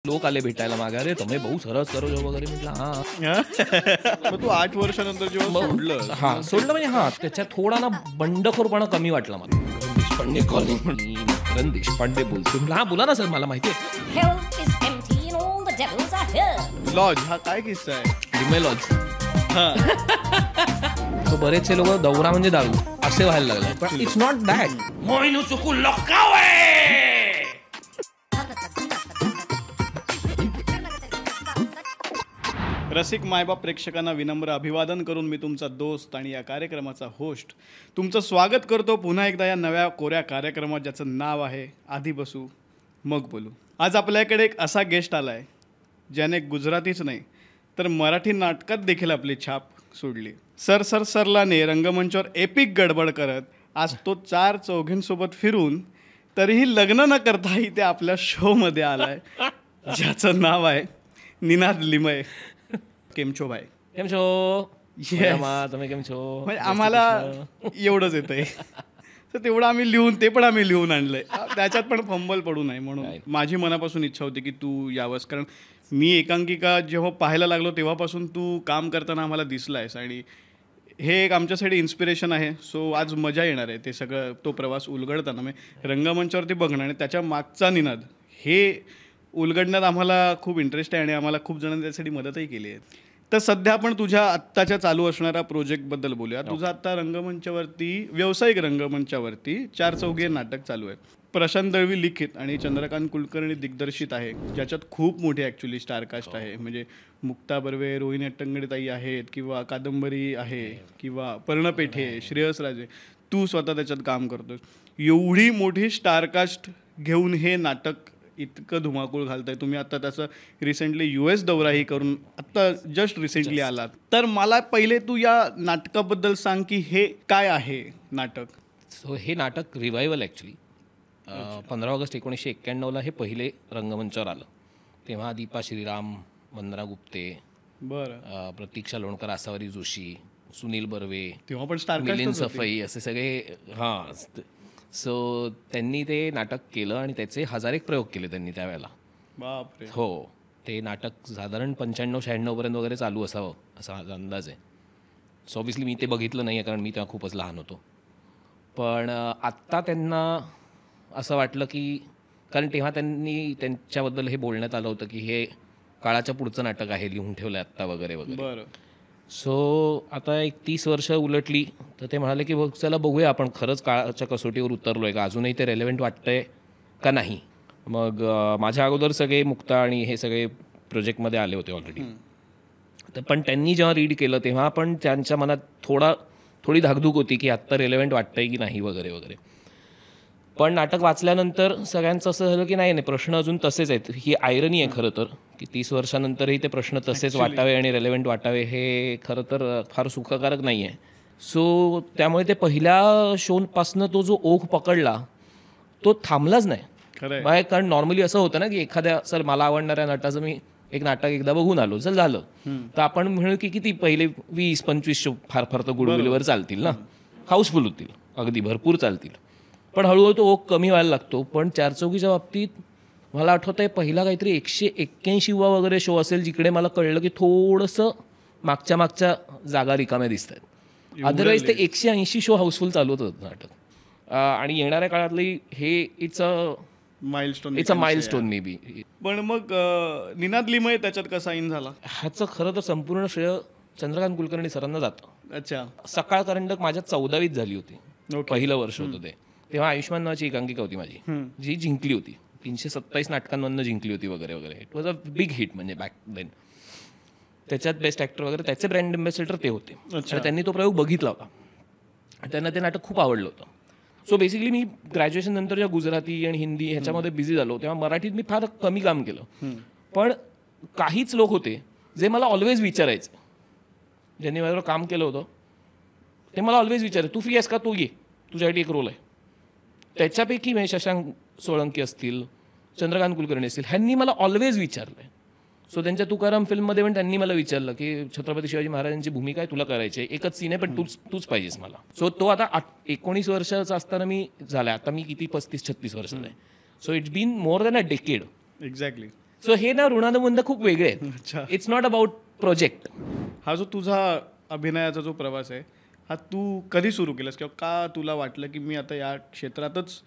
लोक आले भेटायला मागे, अरे तुम्ही भाऊ सरस करो वगैरे. म्हटलं हा. मग तू 8 वर्षानंतर जेव्हा सोडलं, हा सोडलं म्हणजे हा त्याच्यात थोडा ना बंडखोरपणा कमी वाटला मला. देशपांडे कॉलिंग, करण देशपांडे बोलतो. हा बोला ना सर, मला माहिती आहे. लॉज हा काय किस्सा आहे? लिमे लॉज. तो बरेचसे लोक दौरा म्हणजे दारू असे व्हायला लागले, पण इट्स नॉट दॅट. मोइनू चुकू लॉकावे. रसिक मायबाप प्रेक्षकांना विनम्र अभिवादन करून मी तुमचा दोस्त आणि या कार्यक्रमाचा होस्ट तुमचं स्वागत करतो पुन्हा एकदा या नव्या कोऱ्या कार्यक्रमात, ज्याचं नाव आहे आधी बसू मग बोलू. आज आपल्याकडे एक असा गेस्ट आला आहे ज्याने गुजरातीच नाही तर मराठी नाटकात देखील आपली छाप सोडली. सरलाने रंगमंचावर एपिक गडबड करत आज तो 4 चौघींसोबत फिरून तरीही लग्न न करता इथे आपल्या शोमध्ये आला आहे, ज्याचं नाव आहे निनाद लिमये. केम छो भाई? केम छो? तुम्ही केम छो? म्हणजे आम्हाला एवढंच येतंय तर तेवढं आम्ही लिहून आणलंय. त्याच्यात पण फंबल पडू नये म्हणून माझी मनापासून इच्छा होती की तू यावंस, कारण मी एकांकिका जेव्हा पाहायला लागलो तेव्हापासून तू काम करताना आम्हाला दिसलायस आणि हे एक आमच्यासाठी इन्स्पिरेशन आहे. सो आज मजा येणार आहे ते सगळं, तो प्रवास उलगडताना म्हणजे रंगमंचावरती बघणं आणि त्याच्या मागचा निनाद हे उलगडण्यात आम्हाला खूप इंटरेस्ट आहे आणि आम्हाला खूप जणांनी त्यासाठी मदतही केली आहे. तर सध्या आपण तुझ्या आत्ताच्या चालू असणाऱ्या प्रोजेक्टबद्दल बोलूया. तुझं आत्ता रंगमंचावरती, व्यावसायिक रंगमंचावरती 4 चौघे नाटक चालू आहे. प्रशांत दळवी लिखित आणि चंद्रकांत कुलकर्णी दिग्दर्शित आहे, ज्याच्यात खूप मोठी ॲक्च्युली स्टारकास्ट आहे. म्हणजे मुक्ता बर्वे, रोहिणी अट्टंगडीताई आहेत, किंवा कादंबरी आहे, किंवा पर्णपेठे, श्रेयस राजे, तू स्वतः त्याच्यात काम करतोस. एवढी मोठी स्टारकास्ट घेऊन हे नाटक इतकं धुमाकूळ घालतंय. तुम्ही आता त्याचं रिसेंटली US दौराही करून आत्ता जस्ट रिसेंटली आलात. तर मला पहिले तू या नाटकाबद्दल सांग की हे काय आहे नाटक? सो हे नाटक रिवायवल ॲक्च्युली 15 ऑगस्ट 1991 हे पहिले रंगमंचावर आलं. तेव्हा दीपा श्रीराम, वंदना गुप्ते, बरं, प्रतीक्षा लोणकर, आसावरी जोशी, सुनील बर्वे, तेव्हा पण स्टारकास्ट, मिलिंद सफाई, असे सगळे. हां, सो त्यांनी ते नाटक केलं आणि त्याचे 1000 एक प्रयोग केले त्यांनी त्यावेळेला. बापरे. हो, ते नाटक साधारण 95-96 पर्यंत वगैरे चालू असावं असा माझा अंदाज आहे. सो ऑब्व्हियसली मी ते बघितलं नाही आहे कारण मी तेव्हा खूपच लहान होतो. पण आत्ता त्यांना असं वाटलं की, कारण तेव्हा त्यांच्याबद्दल हे बोलण्यात आलं होतं की हे काळाच्या पुढचं नाटक आहे, लिहून ठेवलं आहे आत्ता वगैरे वगैरे. बरं. सो आता एक 30 वर्ष उलटली तर ते म्हणाले की चला बघूया आपण खरंच काळाच्या कसोटीवर उतरलो आहे का, अजूनही ते रेलेव्हंट वाटतंय का नाही. मग माझ्या अगोदर सगळे मुक्ता आणि हे सगळे प्रोजेक्टमध्ये आले होते ऑलरेडी. तर पण त्यांनी जेव्हा रीड केलं तेव्हा पण त्यांच्या मनात थोडी धाकधूक होती की आत्ता रेलेव्हंट वाटतंय की नाही वगैरे वगैरे. पण नाटक वाचल्यानंतर सगळ्यांचं असं झालं की नाही, प्रश्न अजून तसेच आहेत. ही आयरनी आहे खरं तर की 30 वर्षानंतरही ते प्रश्न तसेच वाटावे आणि रेलेव्हंट वाटावे हे खरं तर फार सुखकारक नाही आहे. सो त्यामुळे ते पहिल्या शोपासनं तो जो ओघ पकडला तो थांबलाच नाही. खरं, कारण नॉर्मली असं होतं ना की एखाद्या सर मला आवडणाऱ्या नटाचं मी एक नाटक एकदा बघून आलो, चल झालं, तर आपण म्हणू की किती पहिले 20-25 शो फार फार तर गुडविलवर चालतील ना, हाऊसफुल होतील, अगदी भरपूर चालतील. पण हळूहळू तो ओघ कमी व्हायला लागतो. पण 4 चौघीच्या बाबतीत मला आठवतं आहे पहिला काहीतरी 181वा वगैरे शो असेल जिकडे मला कळलं की थोडंसं मागच्या जागा रिकाम्या दिसत आहेत. अदरवाईज ते 180 शो हाऊसफुल चालू होतं नाटक. आणि येणाऱ्या काळातली हे it's a milestone may be. पण मग निनाद लिमये त्याच्यात कसा इन झाला? ह्याचं खरं तर संपूर्ण श्रेय चंद्रकांत कुलकर्णी सरांना जातं. अच्छा. सकाळ करंडक माझ्या 14वीत झाली होती, पहिलं वर्ष होतं ते. तेव्हा आयुष्मान नावाची एकांकिका होती माझी, जी जिंकली होती. 327 नाटकांमधनं जिंकली होती वगैरे वगैरे. It was a big hit म्हणजे बॅक देन. त्याच्यात बेस्ट ॲक्टर वगैरे त्याचे ब्रँड अँबॅसेडर ते होते. आणि त्यांनी तो प्रयोग बघितला होता आणि त्यांना ते नाटक खूप आवडलं होतं. सो बेसिकली मी ग्रॅज्युएशन नंतर जेव्हा गुजराती आणि हिंदी ह्याच्यामध्ये बिझी झालो तेव्हा मराठीत मी फार कमी काम केलं. पण काहीच लोक होते जे मला ऑलवेज विचारायचे, ज्यांनी माझ्यावर काम केलं होतं ते मला ऑलवेज विचारायचे, तू फ्री आहेस का, तू ये, तुझ्यासाठी एक रोल आहे. त्याच्यापैकी शशांक सोळंकी असतील, चंद्रकांत कुलकर्णी असतील, ह्यांनी मला ऑलवेज विचारलं आहे. सो त्यांच्या तुकाराम फिल्ममध्ये पण त्यांनी मला विचारलं की छत्रपती शिवाजी महाराजांची भूमिका आहे, तुला करायची आहे, एकच सीन आहे पण तूच पाहिजेस मला. सो तो आता 19 वर्षाचा असताना मी झाला, आता मी किती 35-36 वर्षाचा आहे. So it's been more than a decade. Exactly. So हे ना ऋणानुबंध खूप वेगळे आहेत. It's not about project. हा जो तुझा अभिनयाचा जो प्रवास आहे हा तू कधी सुरू केलास किंवा का तुला वाटलं की मी आता या क्षेत्रातच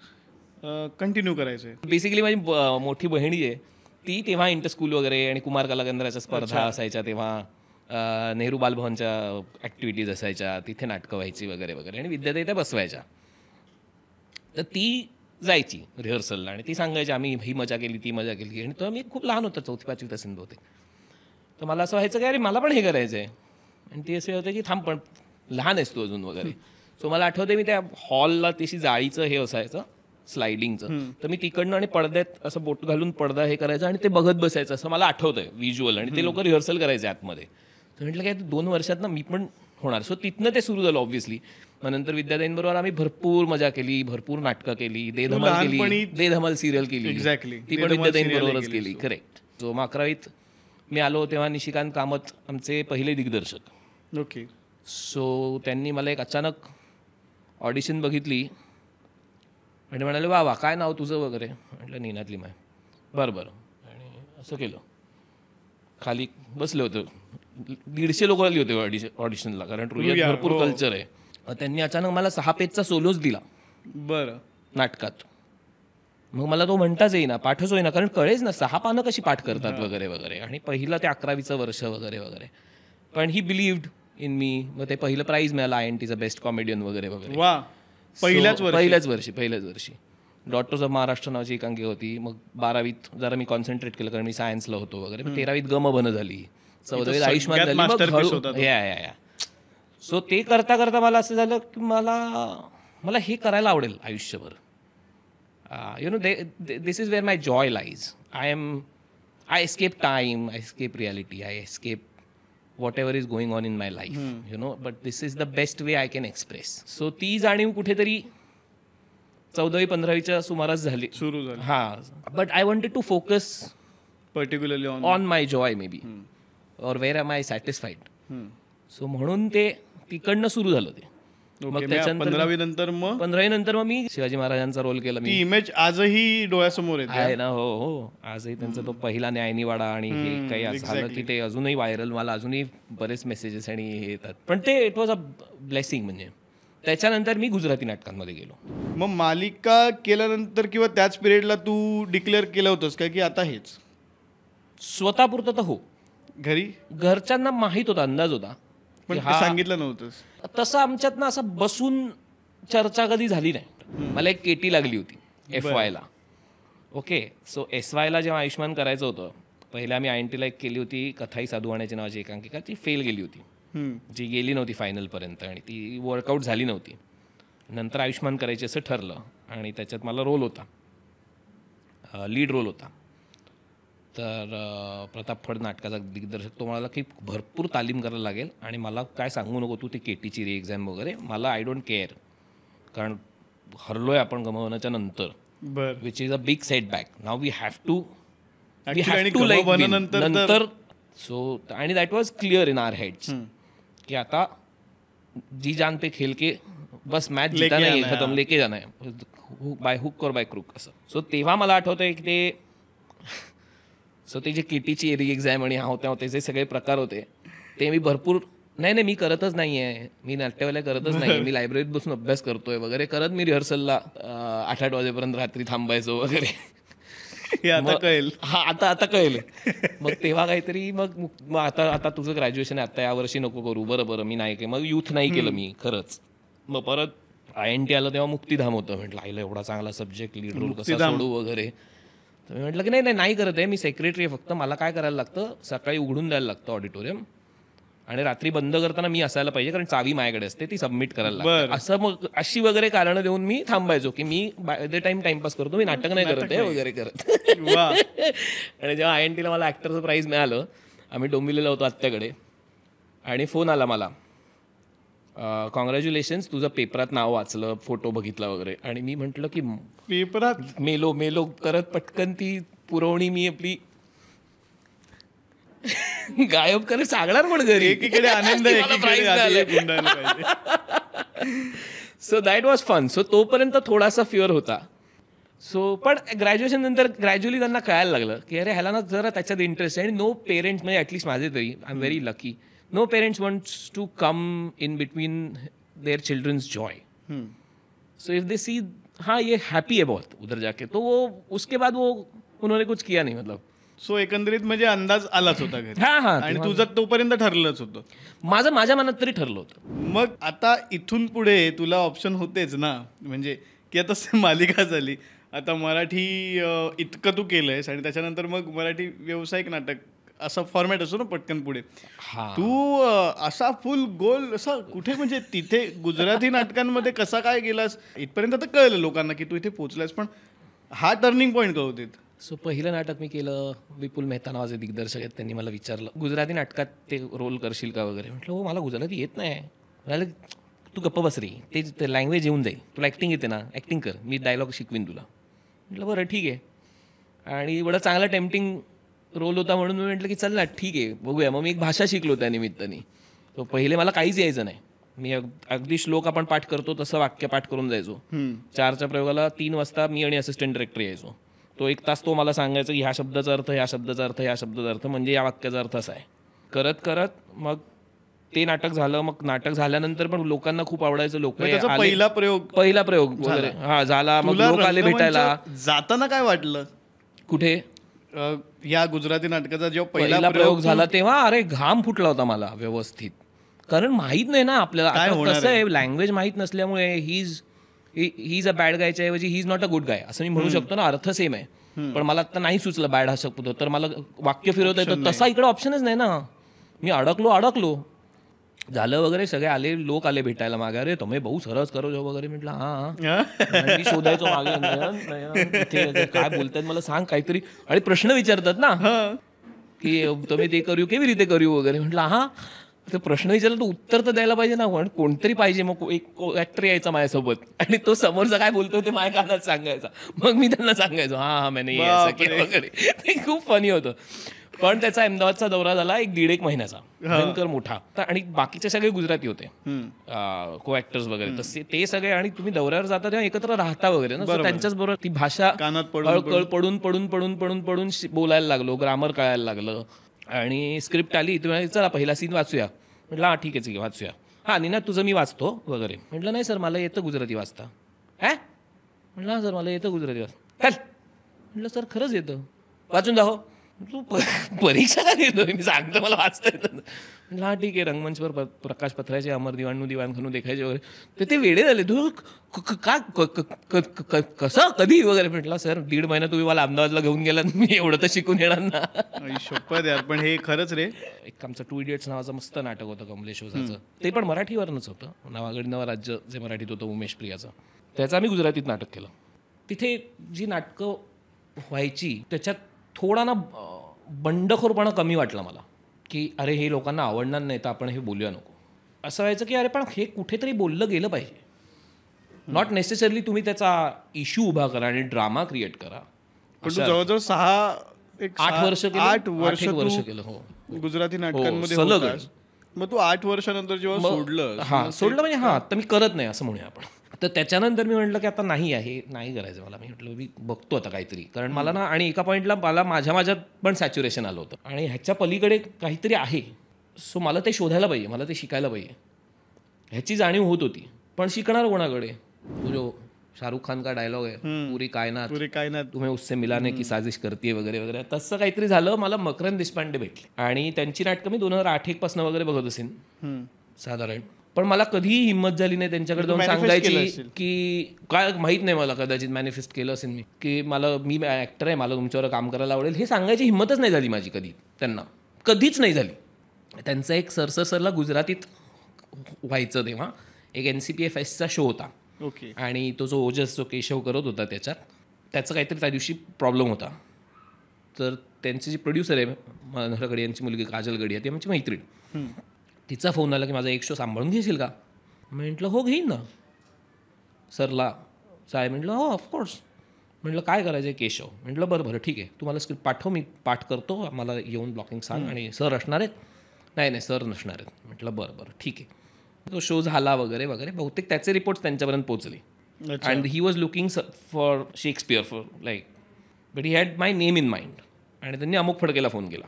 कंटिन्यू करायचं आहे? बेसिकली माझी मोठी बहिणी आहे ती तेव्हा इंटर स्कूल वगैरे आणि कुमार कला केंद्राच्या स्पर्धा असायच्या तेव्हा नेहरू बालभवनच्या ॲक्टिव्हिटीज असायच्या, तिथे नाटकं व्हायची वगैरे वगैरे आणि विद्यार्थी त्या बसवायच्या. तर ती जायची रिहर्सलला आणि ती सांगायची आम्ही ही मजा केली ती मजा केली. आणि तर मी खूप लहान होतो, 4th-5वीत असेल बहुतेक. तर मला असं व्हायचं की अरे मला पण हे करायचं आहे. आणि ती असे होते की थांब पण लहान आहेस तू अजून वगैरे. सो मला आठवते मी त्या हॉलला तशी जाळीचं हे असायचं स्लायडिंगचं, तर मी तिकडनं आणि पडद्यात असं बोट घालून पडदा हे करायचं आणि ते बघत बसायचं असं मला आठवतंय व्हिज्युअल. आणि ते लोक रिहर्सल करायचे आतमध्ये. तर म्हटलं काय 2 वर्षात ना मी पण होणार. सो तिथनं ते सुरू झालं ऑब्व्हियसली. मग नंतर विद्यार्थ्यांबरोबर आम्ही भरपूर मजा केली, भरपूर नाटकं केली, दे धमाल केली, दे धमाल सिरियल केली. एक्झॅक्टली ती पण विद्यार्थ्यांबरोबरच केली. करेक्ट. सो मग 11वीत मी आलो तेव्हा निशिकांत कामत आमचे पहिले दिग्दर्शक. ओके. सो त्यांनी मला एक अचानक ऑडिशन बघितली आणि म्हणाले वा वा काय नाव तुझं वगैरे. म्हटलं नीनातली माय. बरं बरं. आणि असं केलं. खाली बसले होते 150 लोक आली होते ऑडिशनला, कारण रुईयात भरपूर कल्चर आहे. त्यांनी अचानक मला 6 पेजचा सोलोच दिला. बरं. नाटकात. मग मला तो म्हणताच येईना, पाठच होईना, कारण कळेच ना 6 पानं कशी पाठ करतात वगैरे वगैरे. आणि पहिलं ते 11वीचं वर्ष वगैरे वगैरे. पण ही बिलीव्ड इन मी. मग ते पहिलं प्राईज मिळालं INTचं बेस्ट कॉमेडियन वगैरे वगैरे. वा. पहिल्याच वर्षी. डॉक्टर्स ऑफ महाराष्ट्र नावाची एकांकिका होती. मग 12वीत जरा मी कॉन्सन्ट्रेट केलं कारण मी सायन्सला होतो वगैरे. 13वीत गम बन झाली, 14वीत आयुष्मान झाली. या सो ते करता करता मला असं झालं की मला हे करायला आवडेल आयुष्यभर. You know this is where my Joy lies. I escape time, I escape reality, I escape whatever is going on in my life, you know, but this is the best way I can express. So ती जाणीव कुठेतरी 14वी-15वीच्या सुमारास झाली, सुरू झाली. हां. But I wanted to focus particularly on my Joy may be, और wear M I satisfied. So म्हणून ते तिकडनं सुरू झालं ते. मग त्याच्यानंतर 15वी नंतर मग मी शिवाजी महाराजांचा रोल केला. ती इमेज आजही डोळ्यासमोर आहे ना. हो, आजही त्यांचा तो पहिला न्यायनिवाडा आणि हे काही झालं की ते अजूनही व्हायरल. मला अजूनही बरेच मेसेजेस आणि हे येतात. पण ते इट वॉज अ ब्लेसिंग. म्हणजे त्याच्यानंतर मी गुजराती नाटकांमध्ये गेलो. मग मालिका केल्यानंतर किंवा त्याच पिरियडला तू डिक्लेअर केलं होतंस का की आता हेच? स्वतःपुरतं तर हो. घरच्यांना माहीत होता, अंदाज होता, पण सांगितलं नव्हतंस. तसं आमच्यात ना असं बसून चर्चा कधी झाली नाही. मला एक केटी लागली होती FYला. ओके. सो SYला जेव्हा आयुष्मान करायचं होतं, पहिल्या आम्ही INTला एक केली होती कथाई साधूवाण्याची नावाची एकांकिका. ती फेल गेली होती, जी गेली नव्हती फायनलपर्यंत आणि ती वर्कआउट झाली नव्हती. नंतर आयुष्मान करायची असं ठरलं आणि त्याच्यात मला रोल होता, लीड रोल होता. तर प्रताप फड नाटकाचा दिग्दर्शक तो म्हणाला की भरपूर तालीम करायला लागेल आणि मला काय सांगू नको तू ते KTची री एक्झाम वगैरे. मला आय डोंट केअर, कारण हरलोय आपण गमवण्याच्या नंतर, which is a big setback. Now we have to like नंतर. सो आणि that was clear in our heads की आता जी जान पे खेल के बस मॅच जिता नाही खतम, लेके जाना है बाय हुक और बाय क्रूक असं. सो तेव्हा मला आठवतंय की ते सो ते जे KTची री एक्झाम आणि होते जे सगळे प्रकार होते ते मी भरपूर नाही मी करतच नाही आहे, मी नाट्यवाल्या करतच नाही, मी लायब्ररीत बसून अभ्यास करतोय वगैरे करत मी रिहर्सलला 8-8 वाजेपर्यंत रात्री थांबायचो वगैरे. आता कळेल. आता कळेल. मग तेव्हा काहीतरी मग आता तुझं ग्रॅज्युएशन आहे, आता यावर्षी नको करू. बरं मी नाही केलं. मग युथ नाही केलं मी खरंच. मग परत INT आलं तेव्हा मुक्तिधाम होतं. म्हटलं आईला एवढा चांगला सब्जेक्ट, लीड रोल कसा सोडू वगैरे. तर मी म्हटलं की नाही करत आहे, मी सेक्रेटरी आहे. फक्त मला काय करायला लागतं, सकाळी उघडून द्यायला लागतं ऑडिटोरियम आणि रात्री बंद करताना मी असायला पाहिजे, कारण चावी माझ्याकडे असते, ती सबमिट करायला लागते. असं मग अशी वगैरे कारणं देऊन मी थांबायचो की मी बाय द टाइम टाइमपास करतो, मी नाटक नाही करत आहे वगैरे करत. आणि जेव्हा INTला मला ॲक्टरचं प्राईज मिळालं, आम्ही डोंबिवलीला होतो आत्याकडे, आणि फोन आला मला, कॉंग्रॅच्युलेशन्स, तुझं पेपरात नाव वाचलं, फोटो बघितला वगैरे. आणि मी म्हटलं की पेपरात मेलो करत पटकन ती पुरवणी मी आपली गायब करत सांगणार पण घरी. एकीकडे आनंद, so that was fun. So तोपर्यंत थोडासा फिअर होता. सो पण ग्रॅज्युएशन नंतर ग्रॅज्युअली त्यांना कळायला लागलं की अरे ह्याला ना जरा त्याच्यात इंटरेस्ट आहे. आणि नो पेरेंट्स म्हणजे ॲटलिस्ट माझे तरी I am very lucky, no parents wants to come in between their childrens joy. So if they see हाँ ये हैप्पी है बहुत उधर जाके, तो वो उसके बाद वो उन्होंने कुछ किया नहीं. मतलब सो एकंदरीत म्हणजे अंदाज आलाच होता घरी. हा हा, आणि तुझं तोपर्यंत ठरलंच होतं. माझ्या मनात तरी ठरलं होतं. मग आता इथून पुढे तुला ऑप्शन होतेच ना, म्हणजे की आता मालिका झाली, आता मराठी इतकं तू केलंयस आणि त्याच्यानंतर मग मराठी व्यावसायिक नाटक असा फॉर्मॅट असतो ना पटकन पुढे. तू असा फुल गोल असा कुठे म्हणजे तिथे गुजराती नाटकांमध्ये कसा काय गेलास इथपर्यंत तर कळलं लोकांना की तू इथे पोहोचलास, पण हा टर्निंग पॉईंट कळू देत. सो पहिलं नाटक मी केलं, विपुल मेहता नावाचे दिग्दर्शक आहेत, त्यांनी मला विचारलं गुजराती नाटकात ते रोल करशील का वगैरे. म्हटलं हो मला गुजराती येत नाही. म्हणाले तू गप्प बस रे, ते लँग्वेज येऊन जाईल, तुला ॲक्टिंग येते ना, ॲक्टिंग कर, मी डायलॉग शिकवीन तुला. म्हटलं बरं ठीक आहे. आणि एवढा चांगला टेम्पटिंग रोल होता म्हणून मी म्हटलं की चल ना ठीक आहे बघूया. मग मी एक भाषा शिकलो त्या निमित्ताने. तो पहिले मला काहीच यायचं नाही, मी अगदी श्लोक आपण पाठ करतो तसं वाक्य पाठ करून जायचो. 4च्या प्रयोगाला 3 वाजता मी आणि असिस्टंट डिरेक्टर यायचो. तो 1 तास तो मला सांगायचा की ह्या शब्दाचा अर्थ, ह्या शब्दाचा अर्थ, ह्या शब्दाचा अर्थ, म्हणजे या वाक्याचा अर्थ असा आहे. करत करत मग ते नाटक झालं. मग नाटक झाल्यानंतर पण लोकांना खूप आवडायचं. लोक पहिला प्रयोग वगैरे हा झाला. मग लोक आले भेटायला. जाताना काय वाटलं कुठे या गुजराती नाटकाचा जेव्हा पहिला प्रयोग झाला तेव्हा अरे घाम फुटला होता मला व्यवस्थित. कारण माहीत नाही ना आपल्याला कसं आहे, लँग्वेज माहीत नसल्यामुळे ही इज अ बॅड गायच्या ऐवजी he is not a good guy असं मी म्हणू शकतो ना, अर्थ सेम आहे. पण मला आता नाही सुचलं बॅड हा शब्द, तर मला वाक्य फिरवता येतं, तसा इकडे ऑप्शनच नाही ना. मी अडकलो झालं वगैरे. सगळे आले, लोक आले भेटायला मागे, अरे तुम्ही भाऊ सरस करो जो वगैरे. म्हटलं हां. मी शोधायचो मागे काय बोलतायत मला सांग काहीतरी. आणि प्रश्न विचारतात ना की तुम्ही ते करू केवी रीते करू वगैरे. म्हटलं हां, तर प्रश्न विचारला तर उत्तर तर द्यायला पाहिजे ना, पण कोणतरी पाहिजे. मग एक ॲक्टर यायचा माझ्यासोबत आणि तो समोरचा काय बोलतो ते माझ्या कानात सांगायचा. मग मी त्यांना सांगायचो हां मैंने वगैरे. ते खूप फनी होतं. पण त्याचा अहमदाबादचा दौरा झाला 1-1.5 महिन्याचा, भयंकर मोठा. आणि बाकीचे सगळे गुजराती होते को ॲक्टर्स वगैरे. तसे ते सगळे. आणि तुम्ही दौऱ्यावर जाता तेव्हा एकत्र राहता वगैरे ना, त्यांच्याच बरोबर ती भाषा पडून बोलायला लागलो, ग्रामर कळायला लागलं. आणि स्क्रिप्ट आली, तुम्ही चला पहिला सीन वाचूया. म्हटलं हां ठीक आहे वाचूया. हां निना तुझं मी वाचतो वगैरे. म्हटलं नाही सर मला येतं गुजराती वाचता. काय म्हटलं हां सर मला येतं गुजराती वाचता. काय म्हटलं सर खरंच येतं, वाचून दाखव. तू परीक्षा काय देतोय, मी सांगतो मला वाचता येतं. म्हटलं हां ठीक आहे. रंगमंचवर प्रकाश पथराचे, अमर दिवाण खनू देखायचे वगैरे. तर ते वेडे झाले, तू का कसं कधी वगैरे. म्हटलं सर 1.5 महिना तुम्ही मला अहमदाबादला घेऊन गेलात, मी एवढं तर शिकून येणार ना. शपथ यार. पण हे खरंच रे. एक आमचं 2 इडियट्स नावाचं मस्त नाटक होतं कमलेश ओझाचं, ते पण मराठीवरनंच होतं. नावागडी नवा राज्य जे मराठीत होतं उमेश प्रियाचं, त्याचं आम्ही गुजरातीत नाटक केलं. तिथे जी नाटकं व्हायची त्याच्यात थोडा ना बंडखोरपणा कमी वाटला मला, की अरे हे लोकांना आवडणार नाही तर आपण हे बोलूया नको. असं व्हायचं की अरे पण हे कुठेतरी बोललं गेलं पाहिजे. नॉट नेसेसरली तुम्ही त्याचा इश्यू उभा करा आणि ड्रामा क्रिएट करा. पण तू जवळजवळ 6-8 वर्ष केलं हो गुजराती नाटकांमध्ये. मग तू 8 वर्षानंतर जेव्हा सोडलं म्हणजे हां आता मी करत नाही असं म्हणूया आपण. तर त्याच्यानंतर मी म्हटलं की आता नाही आहे, नाही करायचं मला. मी म्हटलं मी बघतो आता काहीतरी, कारण मला ना आणि एका पॉईंटला मला माझ्यात पण सॅच्युरेशन आलं होतं आणि ह्याच्या पलीकडे काहीतरी आहे. सो मला ते शोधायला पाहिजे, मला ते शिकायला पाहिजे ह्याची जाणीव होत होती. पण शिकणार कोणाकडे? तो जो शाहरुख खान का डायलॉग आहे, पुरी कायनात तुम्ही उससे मिलाने की साजिश करते वगैरे वगैरे, तसं काहीतरी झालं. मला मकरंद देशपांडे भेटले आणि त्यांची नाटकं मी 2008-1 पासून वगैरे बघत असेल साधारण. पण मला कधीही हिंमत झाली नाही त्यांच्याकडे जाऊन सांगायची की काय माहीत नाही, मला कदाचित मॅनिफेस्ट केलं असेल मी की मी ॲक्टर आहे, मला तुमच्यावर काम करायला आवडेल, हे सांगायची हिंमतच नाही झाली माझी कधी. त्यांना कधीच नाही झाली. त्यांचा एक सरला गुजरातीत व्हायचं तेव्हा एक NCPA फेस्टचा शो होता. आणि तो जो ओजस जो केशव करत होता त्याचं काहीतरी त्या दिवशी प्रॉब्लेम होता. तर त्यांची जी प्रोड्युसर आहे मनोहर गडी यांची मुलगी काजल गडी आहे, ती आमची मैत्रीण. तिचा फोन आला की माझा एक शो सांभाळून घेशील का? म्हटलं हो घेईन ना सरला. साहेब म्हटलं हो ऑफकोर्स. म्हटलं काय करायचं आहे? केशव. म्हटलं बरं ठीक आहे, तुम्हाला स्क्रिप्ट पाठव, मी पाठ करतो, मला येऊन ब्लॉकिंग सांग. आणि सर असणार आहेत? नाही सर नसणार आहेत. म्हटलं बरं ठीक आहे. तो शो झाला वगैरे वगैरे. बहुतेक त्याचे रिपोर्ट्स त्यांच्यापर्यंत पोचले. And he was looking for Shakespeare for like but he had my name in mind. आणि त्यांनी अमुक फडकेला फोन केला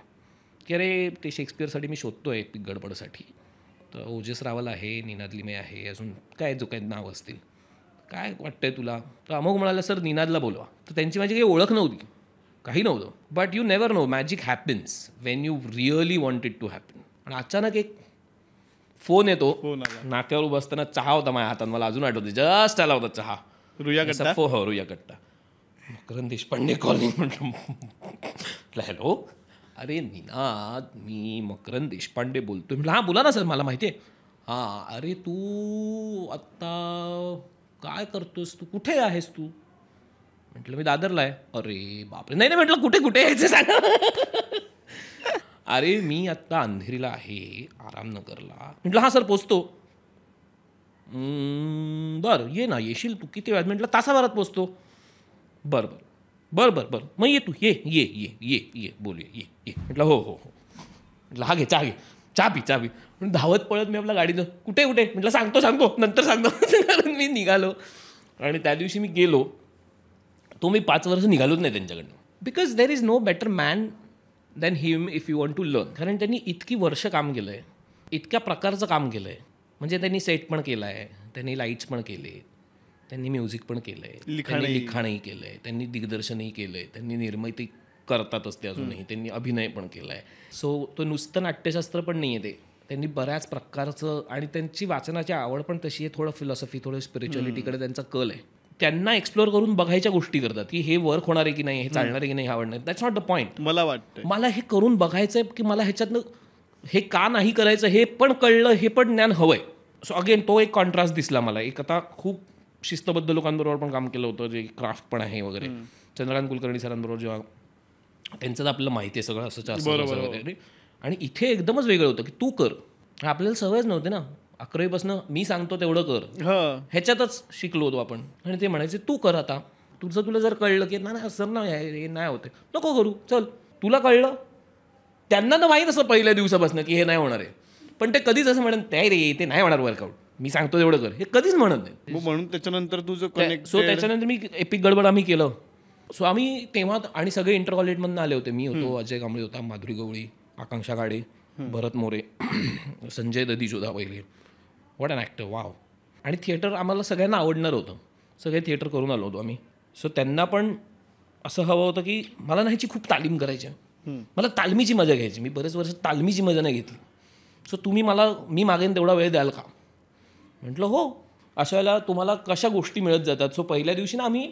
की अरे ते शेक्सपियरसाठी मी शोधतोय पिक गडबडसाठी. तर ओजस रावल आहे, निनाद लिमे आहे, अजून काय जो काही नाव असतील, काय वाटतंय तुला? तर अमुक म्हणाला सर निनादला बोलवा. तर त्यांची माझी काही ओळख नव्हती, काही नव्हतं. But you never know, magic happens when you really want it to happen. आणि अचानक एक फोन येतो. नाक्यावर उभं असताना चहा होता माझ्या हातात, मला अजून आठवते, जस्ट आला होता चहा. रुया कट्टा. मकरंद देशपांडे कॉलिंग. म्हटलं हॅलो, अरे निनाद, मी मकरंद देशपांडे बोलतोय. म्हटलं हां बोला ना सर, मला माहिती आहे. हां, अरे तू आत्ता काय करतोस, तू कुठे आहेस तू? म्हटलं मी दादरला आहे. अरे बापरे, नाही म्हटलं कुठे कुठे यायचं सांग. अरे मी आत्ता अंधेरीला आहे, आरामनगरला. म्हटलं हां सर पोचतो. बरं ये ना, येशील तू किती वेळात? म्हटलं तासाभरात पोचतो. बरं बरं बरं बरं बरं मग ये तू, ये ये ये ये ये बोलूया, ये ये. म्हटलं हो हो हो. म्हटलं हा घे चहा, घे चहा पी चहा पी. म्हणून धावत पळत मी आपल्या गाडीनं कुठे कुठे, म्हटलं सांगतो नंतर सांगतो. मी निघालो आणि त्या दिवशी मी गेलो. तो मी 5 वर्ष निघालोच नाही त्यांच्याकडनं. Because there is no better man than him if you want to learn. कारण त्यांनी इतकी वर्ष काम केलं आहे, इतक्या प्रकारचं काम केलं आहे. म्हणजे त्यांनी सेट पण केला आहे, त्यांनी लाईट्स पण केले, त्यांनी म्युझिक पण केलं आहे, त्यांनी लिखाणही केलं आहे, त्यांनी दिग्दर्शनही केलं आहे, त्यांनी निर्मिती करतातच ते अजूनही, त्यांनी अभिनय पण केला आहे. सो तो नुसतं नाट्यशास्त्र पण नाही आहे ते, त्यांनी बऱ्याच प्रकारचं. आणि त्यांची वाचनाची आवड पण तशी आहे, थोडं फिलॉसॉफी, थोडं स्पिरिच्युअलिटीकडे त्यांचा कल आहे. त्यांना एक्सप्लोअर करून बघायच्या गोष्टी करतात की हे वर्क होणार आहे की नाही, हे चालणार आहे की नाही, हे आवडणार. That's not the point. मला वाटतं मला हे करून बघायचं आहे की मला ह्याच्यातनं हे का नाही करायचं हे पण कळलं, हे पण ज्ञान हवंय. सो अगेन तो एक कॉन्ट्रास्ट दिसला मला. एक आता खूप शिस्तबद्ध लोकांबरोबर पण काम केलं होतं, जे क्राफ्ट पण आहे वगैरे. चंद्रकांत कुलकर्णी सरांबरोबर जेव्हा त्यांचं तर आपल्याला माहिती आहे सगळं असंच वगैरे. आणि इथे एकदमच वेगळं होतं की तू कर. आपल्याला सवयच नव्हते ना, 11वीपासून मी सांगतो तेवढं कर, ह्याच्यातच शिकलो होतो आपण. आणि ते म्हणायचे तू कर, आता तुला जर कळलं की नाही असं नाही हे नाही होते, नको करू, चल तुला कळलं. त्यांना तर माहीत असं पहिल्या दिवसापासून की हे नाही होणार आहे, पण ते कधीच असं म्हणत नाही रे ते नाही होणार वर्कआउट, मी सांगतो तेवढं कर, हे कधीच म्हणत नाही. म्हणून त्याच्यानंतर तुझं सो त्याच्यानंतर मी एपिक गडबड आम्ही केलं. सो आम्ही तेव्हा आणि सगळे इंटर कॉलेजमधून आले होते. मी होतो, अजय कांबळे होता, माधुरी गवळी, आकांक्षा गाडे, भरत मोरे, संजय ददीज होता पहिले. What an actor, wow. आणि थिएटर आम्हाला सगळ्यांना आवडणार होतं, सगळे थिएटर करून आलो होतो आम्ही. सो त्यांना पण असं हवं होतं की मला नाहीची खूप तालीम करायची, मला तालमीची मजा घ्यायची. मी बरेच वर्ष तालमीची मजा नाही घेतली. सो तुम्ही मला, मी मागेन तेवढा वेळ द्याल का? म्हटलं हो. अशा वेळेला तुम्हाला कशा गोष्टी मिळत जातात. सो पहिल्या दिवशी ना आम्ही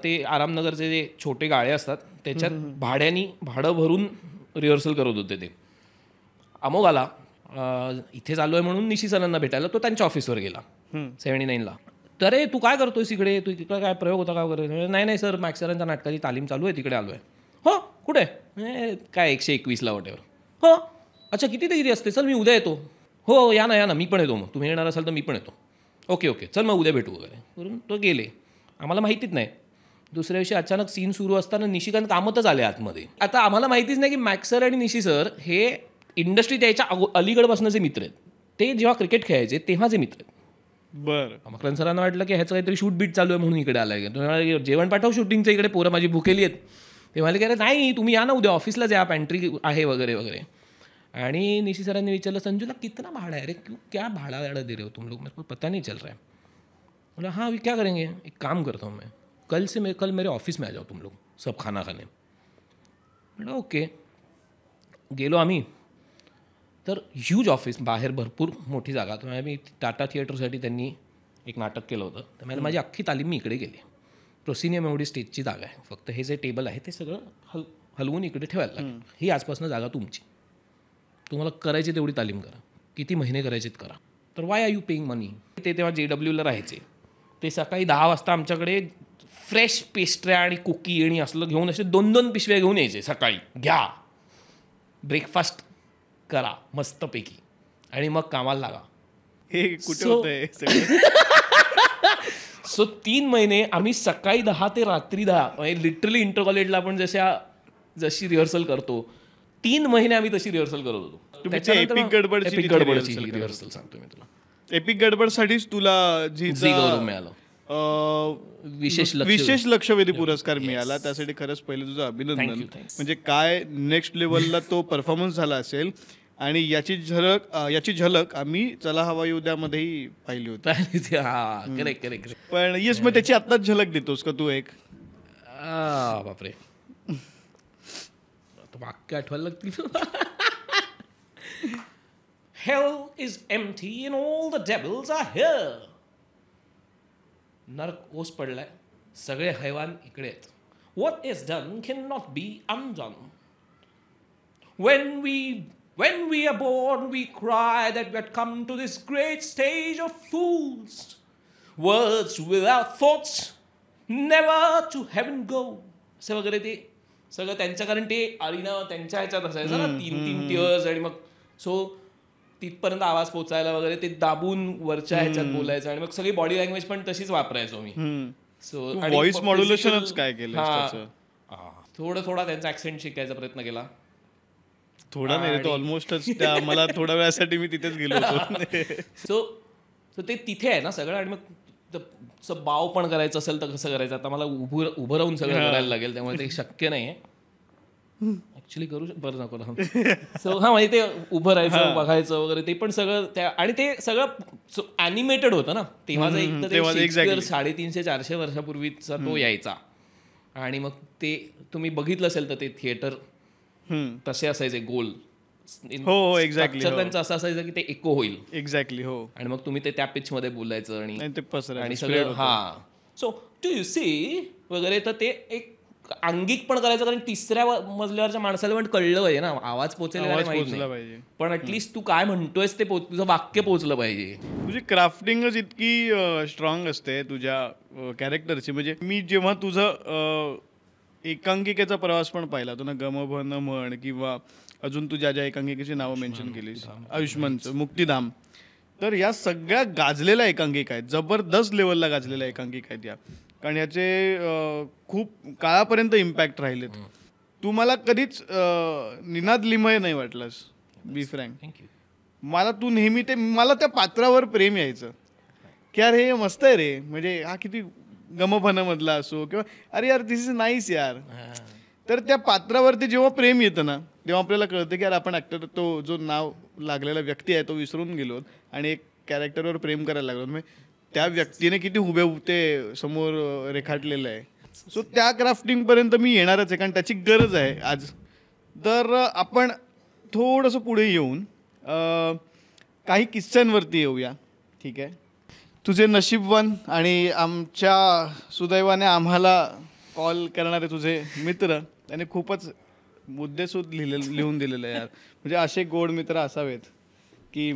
ते आरामनगरचे जे छोटे गाळे असतात त्याच्यात भाडं भरून रिहर्सल करत होते. ते अमोग आला, इथे चालू आहे म्हणून निशी सरांना भेटायला. तो त्यांच्या ऑफिसवर गेला 79ला. तर रे तू काय करतोयस इकडे, तू इकडे काय प्रयोग होता का वगैरे? नाही सर, मॅक्स सरांच्या नाटकाची तालीम चालू आहे, तिकडे आलो आहे. हो कुठे? काय 121ला वटेवर. हो अच्छा, किती डिग्री असते? चल मी उद्या येतो. हो या ना मी पण येतो. मग तुम्ही येणार असाल तर मी पण येतो. ओके चल मग उद्या भेटू वगैरे करून तो गेले. आम्हाला माहितीच नाही. दुसऱ्या दिवशी अचानक सीन सुरू असताना निशिकांत कामतच आले आतमध्ये. आता आम्हाला माहितीच नाही की मॅक्स सर आणि निशी सर हे इंडस्ट्रीत यायच्या अलीगडपासूनचे मित्र आहेत. ते जेव्हा क्रिकेट खेळायचे तेव्हाचे मित्र आहेत. बरं. मकरंद सरांना वाटलं की ह्याचं काहीतरी शूट बीट चालू आहे म्हणून इकडे आलाय. तुम्हाला जेवण पाठव शूटिंगचं, इकडे पोरं माझी भुकेली आहेत. ते म्हणाले की अरे नाही तुम्ही या ना उद्या ऑफिसलाच या, पॅन्ट्री आहे वगैरे वगैरे. आणि निशी सरांनी विचारलं संजूला कितना भाड़ा है रे, क्या भाड़ा दे रहे हो तुम लोग, मेरे को पता नहीं चल रहा है. बोला हाँ अभी क्या करेंगे, एक काम करता हूँ मैं, कल मेरे ऑफिस में आ जाओ तुम लोग सब खाना खाने. म्हटलं ओके. गेलो आम्ही. तर ह्यूज ऑफिस, बाहेर भरपूर मोठी जागा. तर मी टाटा थिएटरसाठी त्यांनी एक नाटक केलं होतं. त्यामुळे माझी अख्खी तालीम मी इकडे गेली. प्रोसिनियम एवढी स्टेजची जागा आहे, फक्त हे जे टेबल आहे ते सगळं हलवून इकडे ठेवायला लागेल. ही आजपासून जागा तुमची, तुम्हाला करायची तेवढी तालीम करा, किती महिने करायचेत करा. तर वाय आर यू पेईंग मनी. ते तेव्हा JWला राहायचे. ते सकाळी 10 वाजता आमच्याकडे फ्रेश पेस्ट्र्या आणि कुकी आणि असलं घेऊन असे 2-2 पिशव्या घेऊन यायचे. सकाळी घ्या, ब्रेकफास्ट करा मस्तपैकी आणि मग कामाला लागा. हे कुठे होतंय? सो 3 महिने आम्ही सकाळी 10 ते रात्री 10, म्हणजे लिटरली इंटर कॉलेजला आपण जशी रिहर्सल करतो 3 महिने आम्ही तशी रिहर्सल करत होतो. एपिक गडबडची रिहर्सल सांगतो मी तुला. एपिक गडबडसाठीच तुला झी गौरव मिळालं. विशेष लक्षवेधी पुरस्कार मिळाला. त्यासाठी खरंच पहिले तुझं अभिनंदन. म्हणजे काय नेक्स्ट लेवलला तो परफॉर्मन्स झाला असेल. आणि याची झलक आम्ही चला हवा उद्यामध्येही पाहिली होती. पण येस, मग त्याची आत्ताच झलक देतोस का तू एक? बापरे, वाक्य आठवायला लागतील. Hell is empty and all the devils are here. नरक ओस पडलाय, सगळे हैवान इकडे आहेत. What is done cannot be undone. When we are born, we cry that we had come to this great stage of fools. Words without thoughts, never to heaven go. असं वगैरे ते सगळं त्यांच्या, कारण ते अरिना त्यांच्या ह्याच्यात असायचं ना, 3 टिअर्स, आणि मग सो तिथपर्यंत आवाज पोचायला वगैरे ते दाबून वरच्या ह्याच्यात बोलायचं, आणि मग सगळी बॉडी लँग्वेज पण तशीच वापरायचो मी. सो व्हॉइस मॉड्युलेशनच काय केलं, थोडा त्यांचा ऍक्सेंट शिकायचा प्रयत्न केला. थोडा नाही, तो ऑलमोस्टच मला थोड्या वेळासाठी मी तिथेच गेलो होतो. सो ते तिथे आहे ना सगळं, आणि मग बाव पण करायचं असेल तर कसं करायचं, आता मला उभं राहून सगळं करायला लागेल, त्यामुळे ते शक्य नाही आहे ऍक्च्युली करू. बरं नको. सो म्हणजे ते उभं राहायचं, बघायचं वगैरे, ते पण सगळं त्या, आणि ते सगळं ॲनिमेटेड होतं ना तेव्हाचं. एक तर 350-400 वर्षापूर्वीचा तो यायचा, आणि मग ते तुम्ही बघितलं असेल तर ते थिएटर तसे असायचे गोल. हो, एक्झॅक्टली. त्यांचं असं असायचं की ते इको होईल. एक्झॅक्टली, हो. आणि मग तुम्ही ते त्या पिच मध्ये बोलायचं आणि सगळं. सो डू यू सी वगैरे, तर ते एक अंगिक पण करायचं, कारण 3ऱ्या मजल्यावरच्या माणसाला पण कळलं पाहिजे ना, आवाज पोचलेला पाहिजे, पण ऍटलीस्ट तू काय म्हणतोयस ते तुझं वाक्य पोचलं पाहिजे. तुझी क्राफ्टिंगच इतकी स्ट्रॉंग असते तुझ्या कॅरेक्टरची. म्हणजे मी जेव्हा तुझं एकांकिकेचा प्रवास पण पाहिला, तुला गमभन म्हण, किंवा अजून तू ज्या एकांकिकेची नावं मेन्शन केलीस, आयुष्मानचं, मुक्तिधाम, तर या सगळ्या गाजलेल्या एकांकिका आहेत, जबरदस्त लेवलला गाजलेल्या एकांकिका आहेत या. कारण याचे खूप काळापर्यंत इम्पॅक्ट राहिलेत. तू मला कधीच निनादलिमय नाही वाटलंस, बी फ्रँक. मला तू नेहमी मला त्या पात्रावर प्रेम यायचं की यार हे मस्त आहे रे, म्हणजे हा किती गमभनमधला असो, किंवा अरे यार दिस इज नाईस यार. तर त्या पात्रावरती जेव्हा प्रेम येतं ना, तेव्हा आपल्याला कळतं की यार आपण ॲक्टर, तो जो नाव लागलेला व्यक्ती आहे तो विसरून गेलो आणि एक कॅरेक्टरवर प्रेम करायला लागलो. म्हणजे त्या व्यक्तीने किती हुबेहूब समोर रेखाटलेलं आहे. सो त्या क्राफ्टिंगपर्यंत मी येणारच आहे, कारण त्याची गरज आहे आज. तर आपण थोडंसं पुढे येऊन काही किस्स्यांवरती येऊया, ठीक आहे? तुझे नशीबवान आणि आमच्या सुदैवाने आम्हाला कॉल करणारे तुझे मित्र, त्याने खूपच मुद्देसूद लिहून दिलेलं आहे यार. म्हणजे असे गोड मित्र असावेत की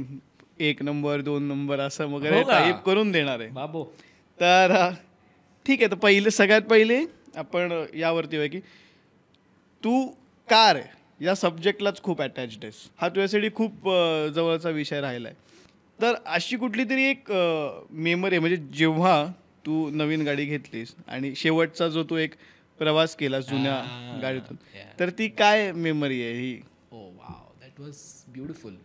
1 नंबर 2 नंबर असं वगैरे टाईप करून देणार आहे बाबो. तर ठीक आहे, तर सगळ्यात पहिले आपण यावरती आहे की तू का रे या सब्जेक्टलाच खूप अटॅच्ड आहेस. हा तुझ्यासाठी खूप जवळचा विषय राहिला आहे. तर अशी कुठली तरी एक मेमरी आहे, म्हणजे जेव्हा तू नवीन गाडी घेतलीस आणि शेवटचा जो तू एक प्रवास केलास जुन्या गाडीतून, तर ती काय मेमरी आहे ही? Wow, that was beautiful.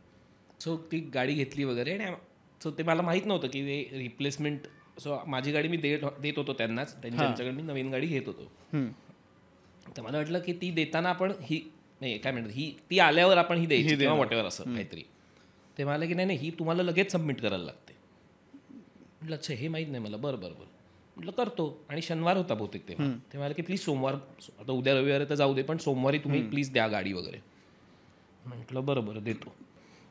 So ती गाडी घेतली वगैरे, आणि सो ते मला माहीत नव्हतं की ते रिप्लेसमेंट. सो माझी गाडी मी देत होतो त्यांनाच, त्यांच्याकडे मी नवीन गाडी घेत होतो. तर मला वाटलं की ती देताना आपण ही नाही, काय म्हणतात, ती आल्यावर आपण ही द्यायची किंवा वॉटेवर असं काहीतरी. ते म्हणाले की नाही ही तुम्हाला लगेच सबमिट करायला लागते. म्हटलं अच्छा हे माहीत नाही मला. बरं म्हटलं करतो. आणि शनिवार होता बहुतेक तेव्हा. ते म्हणाले की प्लीज सोमवार, आता उद्या रविवार तर जाऊ दे, पण सोमवारी तुम्ही प्लीज द्या गाडी वगैरे. म्हटलं बरं देतो.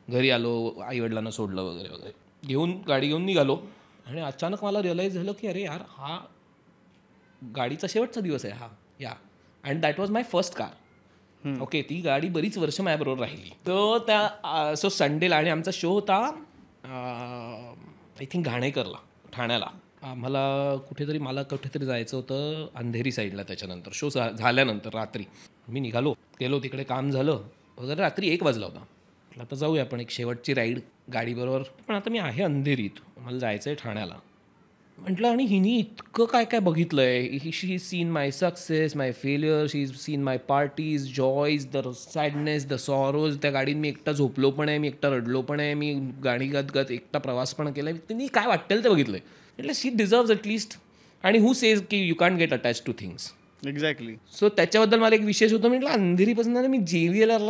घरी आलो, आईवडिलांना सोडलं वगैरे गाडी घेऊन निघालो. आणि अचानक मला रिअलाईज झालं की अरे यार, हा गाडीचा शेवटचा दिवस आहे and that was my first car. Okay, ती गाडी बरीच वर्ष माझ्याबरोबर राहिली. तर त्या सो संडेला, आणि आमचा शो होता आय थिंक घाणेकरला, ठाण्याला. मला कुठेतरी जायचं होतं अंधेरी साईडला. त्याच्यानंतर शो झाल्यानंतर रात्री मी गेलो तिकडे, काम झालं वगैरे, रात्री 1 वाजला होता. आता जाऊया आपण एक शेवटची राईड गाडीबरोबर. पण आता मी आहे अंधेरीत, मला जायचं आहे ठाण्याला. म्हटलं, आणि हिनी इतकं काय काय बघितलं आहे. शी is seen my success, my failure, she is seen my parties, joys, the sadness, the sorrows. त्या गाडीत मी एकटा झोपलो पण आहे, मी एकटा रडलो पण आहे, मी गाडी गत एकटा प्रवास पण केला आहे. तिने काय वाटेल ते बघितलं आहे. म्हटलं शी डिझर्व्स ॲटलिस्ट आणि हू सेज की you can't get attach to things. Exactly. So त्याच्याबद्दल मला एक विशेष होतं. म्हटलं अंधेरीपासून मी JVLR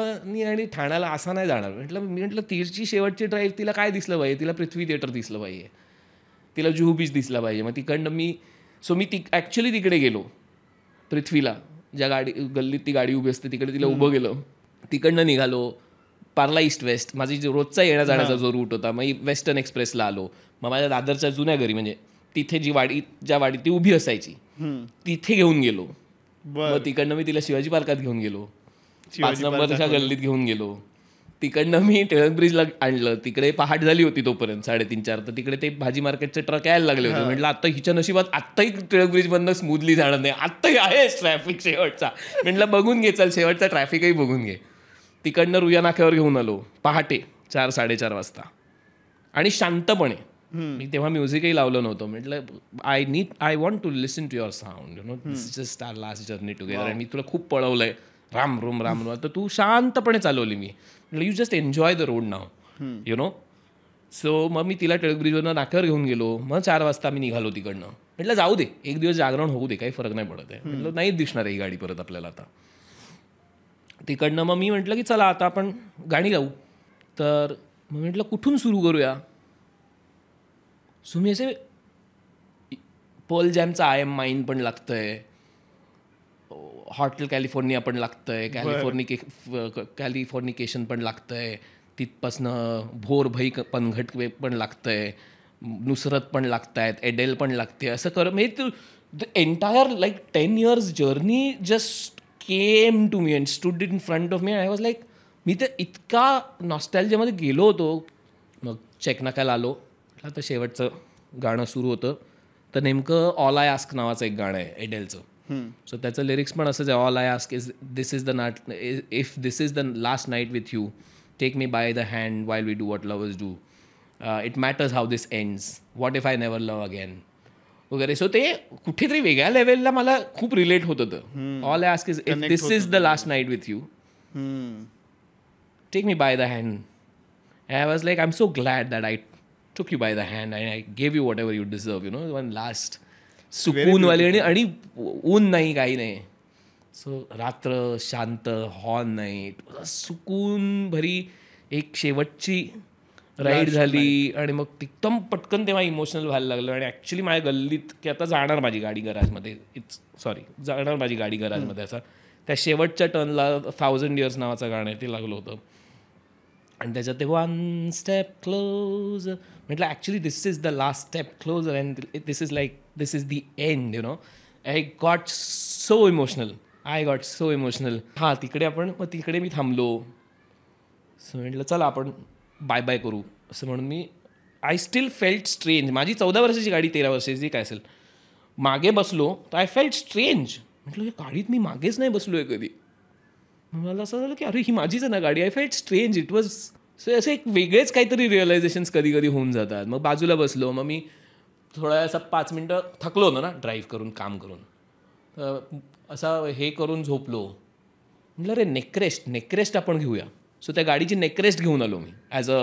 आणि ठाण्याला असा नाही जाणार. म्हटलं तिची शेवटची ड्राईव्ह तिला काय दिसलं पाहिजे, तिला पृथ्वी थिएटर दिसलं पाहिजे, तिला जुहू बीच दिसला पाहिजे. मग तिकडनं मी ॲक्च्युली तिकडे गेलो पृथ्वीला, ज्या गल्लीत ती गाडी उभी असते तिकडे तिला उभं गेलं. तिकडनं निघालो पार्ला ईस्ट वेस्ट, माझी रोजचा येण्या जाण्याचा जो रूट होता. मग वेस्टर्न एक्सप्रेसला आलो. मग माझ्या दादरच्या जुन्या घरी, म्हणजे तिथे ज्या वाडीत ती उभी असायची तिथे घेऊन गेलो. मग तिकडनं मी तिला शिवाजी पार्कात घेऊन गेलो, 5 नंबरच्या गल्लीत घेऊन गेलो. तिकडनं मी टिळक ब्रिजला आणलं. तिकडे पहाट झाली होती तोपर्यंत 3:30-4. तर तिकडे ते भाजी मार्केटचे ट्रक यायला लागले होते. म्हटलं आता हिच्या नशिबात आत्ताही टिळक ब्रिजमधनं स्मूथली जाणार नाही, आत्ताही आहेच ट्रॅफिक शेवटचा. म्हटलं बघून घे, चल शेवटचा ट्रॅफिकही बघून घे. तिकडनं रुया नाक्यावर घेऊन आलो पहाटे 4-4:30 वाजता आणि शांतपणे. मी तेव्हा म्युझिकही लावलं नव्हतं. म्हटलं I want to listen to your sound, this is just our last journey together. आणि मी तुला खूप पळवलंय, राम रोम राम रोम, तर तू शांतपणे चालवली. मी म्हटलं you just enjoy the road now. So मग मी तिला टिळक ब्रिजवरनं नाक्यावर घेऊन गेलो. मग 4 वाजता मी निघालो तिकडनं. म्हटलं जाऊ दे, एक दिवस जागरण होऊ दे, काही फरक नाही पडत आहे. म्हटलं नाही दिसणार ही गाडी परत आपल्याला आता. तिकडनं मग मी म्हटलं की चला आता आपण गाणी गाऊ. तर मग म्हटलं कुठून सुरू करूया. सो मी असे पर्ल जॅमचं आय एम माईन पण लागतंय, हॉटेल कॅलिफोर्निया पण लागतंय, कॅलिफोर्निकेशन पण लागतंय, तिथपासनं भोर भई पनघट पण लागतंय, नुसरत पण लागतायत, एडेल पण लागते. असं कर म्हणजे the entire 10 years journey just came to me and stood in front of me. I was like, मी तर इतका नॉस्टॅल्जियामध्ये गेलो होतो. मग चेकनाकाला आलो. आता शेवटचं गाणं सुरू होतं. तर नेमकं ऑल आय आस्क नावाचं एक गाणं आहे एडेलचं. सो त्याचं लिरिक्स पण असंच आहे, all I ask is this is the नाट if this is the last night with you, take me by the hand while we do what lovers do, it matters how this ends, what if I never love again वगैरे. So ते कुठेतरी वेगळ्या लेवलला मला खूप relate होत होतं. All I ask is if this is the last night with you, take me by the hand. I was like, I am so glad that I took you by the hand and I gave you whatever you deserve, one last सुकून वाली. आणि ऊन नाही, काही नाही. So रात्र शांत, horn नाही, सुकून भरी एक शेवटची राईड झाली. आणि मग एकदम पटकन तेव्हा इमोशनल व्हायला लागलं. आणि ॲक्च्युली माझ्या गल्लीत की आता जाणार माझी गाडी गराजमध्ये, जाणार माझी गाडी गराजमध्ये, असा त्या शेवटच्या टर्नला 1000 years नावाचं गाणं आहे ते लागलं होतं. आणि त्याच्यात ते 1 step closer, म्हटलं actually this is the last step closer and this is the end. I got so emotional. हां, तिकडे मी थांबलो. सो म्हटलं चला आपण बाय बाय करू, असं म्हणून मी आय स्टील फेल्ट स्ट्रेंज. माझी 14 वर्षाची गाडी, 13 वर्षाची काय असेल, मागे बसलो तर आय फेल्ट स्ट्रेंज. म्हटलं या गाडीत मी मागेच नाही बसलो आहे कधी. मला असं झालं की अरे ही माझीच आहे ना गाडी. I felt strange. It was so असे एक वेगळेच काहीतरी रिअलायझेशन्स कधी कधी होऊन जातात. मग बाजूला बसलो. मग मी थोडा असा 5 मिनटं थकलो होतो ना ड्राईव्ह करून, काम करून, तर असा हे करून झोपलो. म्हटलं रे नेकरेस्ट आपण घेऊया. सो त्या गाडीची नेकरेस्ट घेऊन आलो मी ॲज अ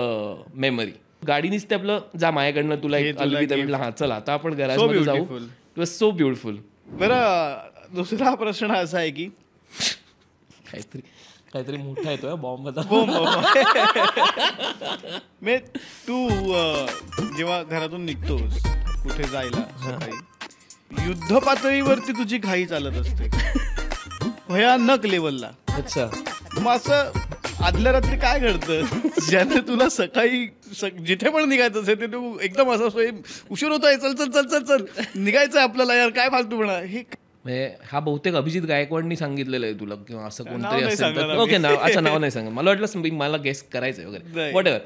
मेमरी. गाडी नुसते आपलं जा माझ्याकडनं तुला एक अलविदा. म्हटलं हां चला आता आपण गॅरेजमध्ये जाऊ. It was so beautiful. बरं, दुसरा प्रश्न असा आहे की काहीतरी मोठा येतोय बॉम्बचा. मे तू जेव्हा घरातून निघतोस कुठे जायला सकाळी, युद्ध पातळीवरती तुझी घाई चालत असते, भयानक लेवलला. अच्छा. मग असं आदल्या रात्री काय घडतं ज्याने तुला सकाळी जिथे पण निघायचं असेल ते तू एकदम असं उशीर होतोय, चल चल चल चल चल निघायचंय आपल्याला, यार काय फालतू म्हणा. हे हा बहुतेक अभिजित गायकवाडनी सांगितलेलं आहे तुला किंवा असं कोणतरी असेल तर. ओके, नाव नाही सांगत. मला वाटलं मला गेस करायचंय वगैरे, वॉट एव्हर.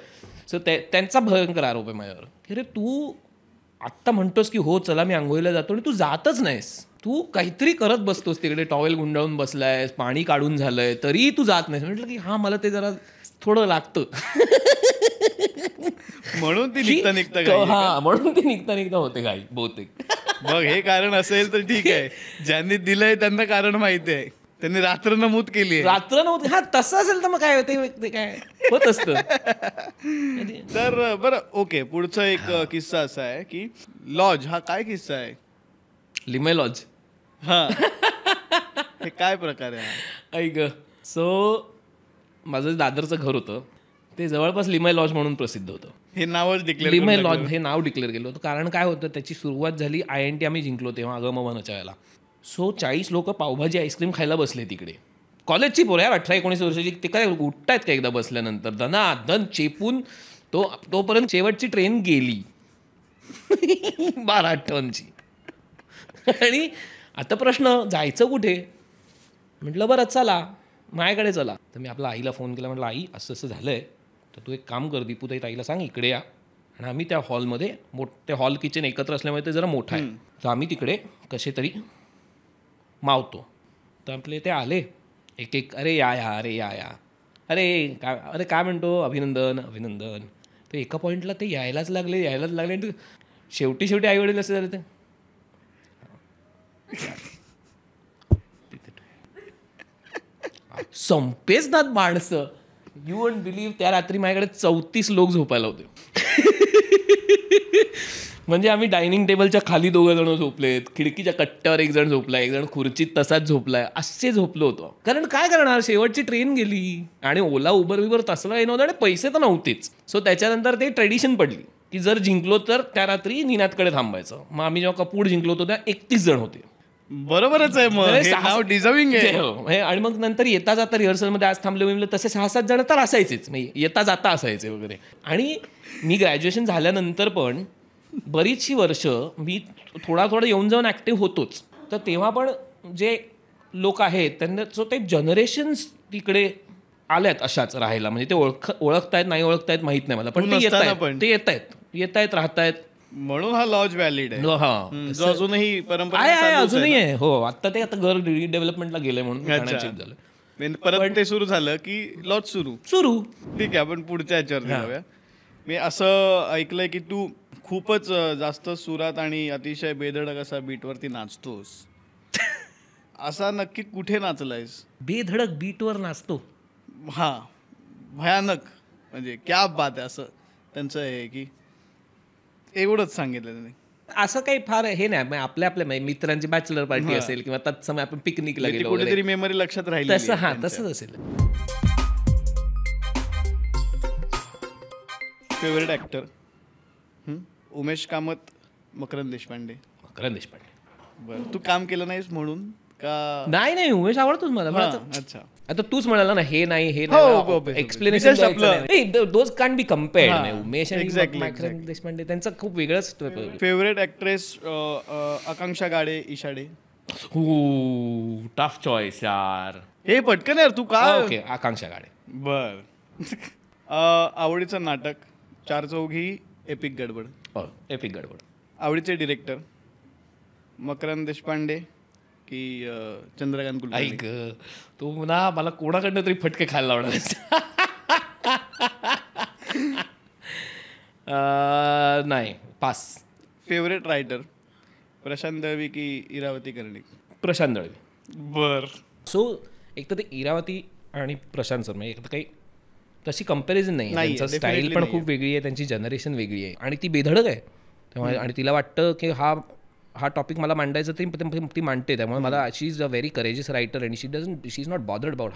सो त्यांचा भयंकर आरोप आहे माझ्यावर की अरे तू आत्ता म्हणतोस की हो चला मी आंघोळीला जातो आणि तू जातच नाहीस. तू काहीतरी करत बसतोस तिकडे, टॉवेल गुंडाळून बसलायस, पाणी काढून झालंय तरी तू जात नाहीस. म्हटलं की हां मला ते जरा थोडं लागतं. म्हणून ती निघता निघता होते घाई बहुतेक. बघ हे कारण असेल तर ठीक आहे. ज्यांनी दिलंय त्यांना कारण माहिती आहे, त्यांनी रात्र नमूद केली. रात्र नमूद, हा तसं असेल तर मग काय होते, काय होत असतं. तर बरं ओके, पुढचा एक किस्सा असा आहे की लॉज हा काय किस्सा आहे. लिमय लॉज. हा हे काय प्रकार आहे? ऐक, सो माझं दादरचं घर होतं ते जवळपास लिमय लॉज म्हणून प्रसिद्ध होतं. हे नावच डिक्लेअर, लिमय लॉज हे नाव डिक्लेअर केलं होतं. कारण काय होतं, त्याची सुरुवात झाली INT आम्ही जिंकलो तेव्हा आगमनाच्या वेळेला. सो 40 लोक पावभाजी आईस्क्रीम खायला बसले तिकडे. कॉलेजची पोरं यार, 18-19 वर्षाची. ते काय उठतायत का एकदा बसल्यानंतर, दनादन चेपून तोपर्यंत शेवटची ट्रेन गेली 12 टनची. आणि आता प्रश्न, जायचं कुठे? म्हटलं बरं चला माझ्याकडे चला. तर मी आपल्या आईला फोन केला, म्हटलं आई असं असं झालं आहे, तर तू एक काम कर दीपूताई, ताईला सांग इकडे या. आणि आम्ही त्या हॉलमध्ये, ते हॉल किचन एकत्र असल्यामुळे ते जरा मोठं आहे, तर आम्ही तिकडे कसे तरी मावतो. तर आपले ते आले एक एक, अरे या या, अरे या या, अरे काय म्हणतो, अभिनंदन अभिनंदन. तर एका पॉईंटला ते यायलाच लागले. आणि शेवटी आईवडील असे झाले, ते संपेच नात माणसं. यू वोंट बिलीव्ह, त्या रात्री माझ्याकडे 34 लोक झोपायला होते. म्हणजे आम्ही डायनिंग टेबलच्या खाली 2 जण झोपलेत, खिडकीच्या कट्ट्यावर 1 जण झोपलाय, 1 जण खुर्चीत तसाच झोपलाय, असे झोपलो होतो. कारण काय करणार, शेवटची ट्रेन गेली आणि ओला उबर तसला नव्हतं आणि पैसे तर नव्हतेच. सो त्याच्यानंतर ते ट्रेडिशन पडली की जर जिंकलो तर त्या रात्री निनादकडे थांबायचं. मग आम्ही जेव्हा कपूर जिंकलो होतो त्या 31 जण होते. बरोबरच आहे, मग डिझर्विंग आहे. आणि मग नंतर येता जाता रिहर्सलमध्ये आज थांबले तसे 6-7 जण तर असायचेच, येता जाता असायचे वगैरे. आणि मी ग्रॅज्युएशन झाल्यानंतर पण बरीचशी वर्ष मी थोडा येऊन जाऊन ॲक्टिव्ह होतोच. तर तेव्हा पण जे लोक आहेत त्यांना ते जनरेशन्स तिकडे आल्यात अशाच राहायला. म्हणजे ते ओळखतायत नाही ओळखतायत माहीत नाही मला, पण ते येत आहेत राहतायत. म्हणून हा लॉज व्हॅलिड आहे. हा, जो अजूनही परंपरा अजूनही आहे. हो, आता ते घर रिडेव्हलपमेंटला गेलंय म्हणून परत ते सुरू झालं की लॉज सुरू. ठीक आहे, आपण पुढच्या ह्याच्यावर जाऊया. मी असं ऐकलंय की तू खूपच जास्त सुरात आणि अतिशय बेधडक असा बीटवरती नाचतोस. असा नक्की कुठे नाचलायस? बेधडक बीटवर नाचतो? हा, भयानक, म्हणजे क्या बात आहे. असं त्यांचं आहे की एवढंच सांगितलं त्यांनी. असं काही फार हे नाही, आपल्या मित्रांची बॅचलर पार्टी असेल किंवा तत्समय आपण पिकनिकला गेलो, कुठेतरी मेमरी लक्षात राहील तसं. हा, तसंच असेल. Favourite actor? उमेश कामत, मकरंद देशपांडे. बरं, तू काम केलं नाहीस म्हणून का? नाही, उमेश आवडतोच मला. अच्छा, आता तूच म्हणाला ना हे नाही explanation, those can't be compared. Umesh आणि मकरंद देशपांडे त्यांचा खूप वेगळंच. Favourite actress? आकांक्षा गाडे, इशाडे. टफ चॉईस यार. हे पटकन यार, तू काय? ओके, आकांक्षा गाडे. बर. आवडीचं नाटक? 4 चौघी, एपिक गडबड. एपिक गडबड. आवडीचे डिरेक्टर? मकरंद देशपांडे की चंद्रकांत कुलकर्णी? ऐक, तू ना मला कोणाकडनं तरी फटके खायला लावणार. नाही, pass. Favourite writer? Prashant Dalvi की इरावती कर्णिक? प्रशांत दळवी. बर. सो एक तर ते इरावती आणि प्रशांत सर म्हणजे एक तर काही तशी कंपॅरिझन नाही. त्यांचं स्टाईल पण खूप वेगळी आहे, त्यांची जनरेशन वेगळी आहे आणि ती बेधडक आहे तेव्हा. आणि तिला वाटतं की हा टॉपिक मला मांडायचं ती मांडते. त्यामुळे मला शी is a very courageous writer and she is not bothered about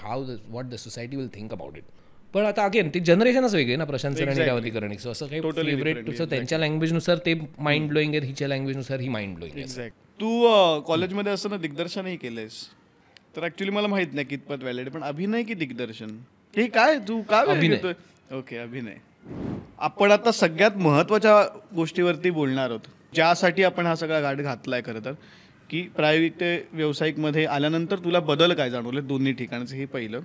what the society will think about it. पण आता अगेन ती जनरेशनच वेगळी आहे ना, प्रशांत सर आणि इरावती कर्णिक. सो असं काही फेवरेट त्यांच्या लँग्वेजनुसार ते माइंड ब्लोईंग आहे, हिच्या लँग्वेजनुसार ही माइंड ब्लोईंग आहे. तू कॉलेजमध्ये असताना दिग्दर्शनही केलंयस, तर ऍक्च्युली मला माहित नाही कितपत व्हॅलिड, पण अभिनय की दिग्दर्शन हे काय? तू काय अभिनय? ओके, अभिनय. आपण आता सगळ्यात महत्त्वाच्या गोष्टीवरती बोलणार आहोत, ज्यासाठी आपण हा सगळा घाट घातलाय खरं तर, की प्रायोगिक ते व्यावसायिकमध्ये आल्यानंतर तुला बदल काय जाणवले दोन्ही ठिकाणचं, हे पहिलं.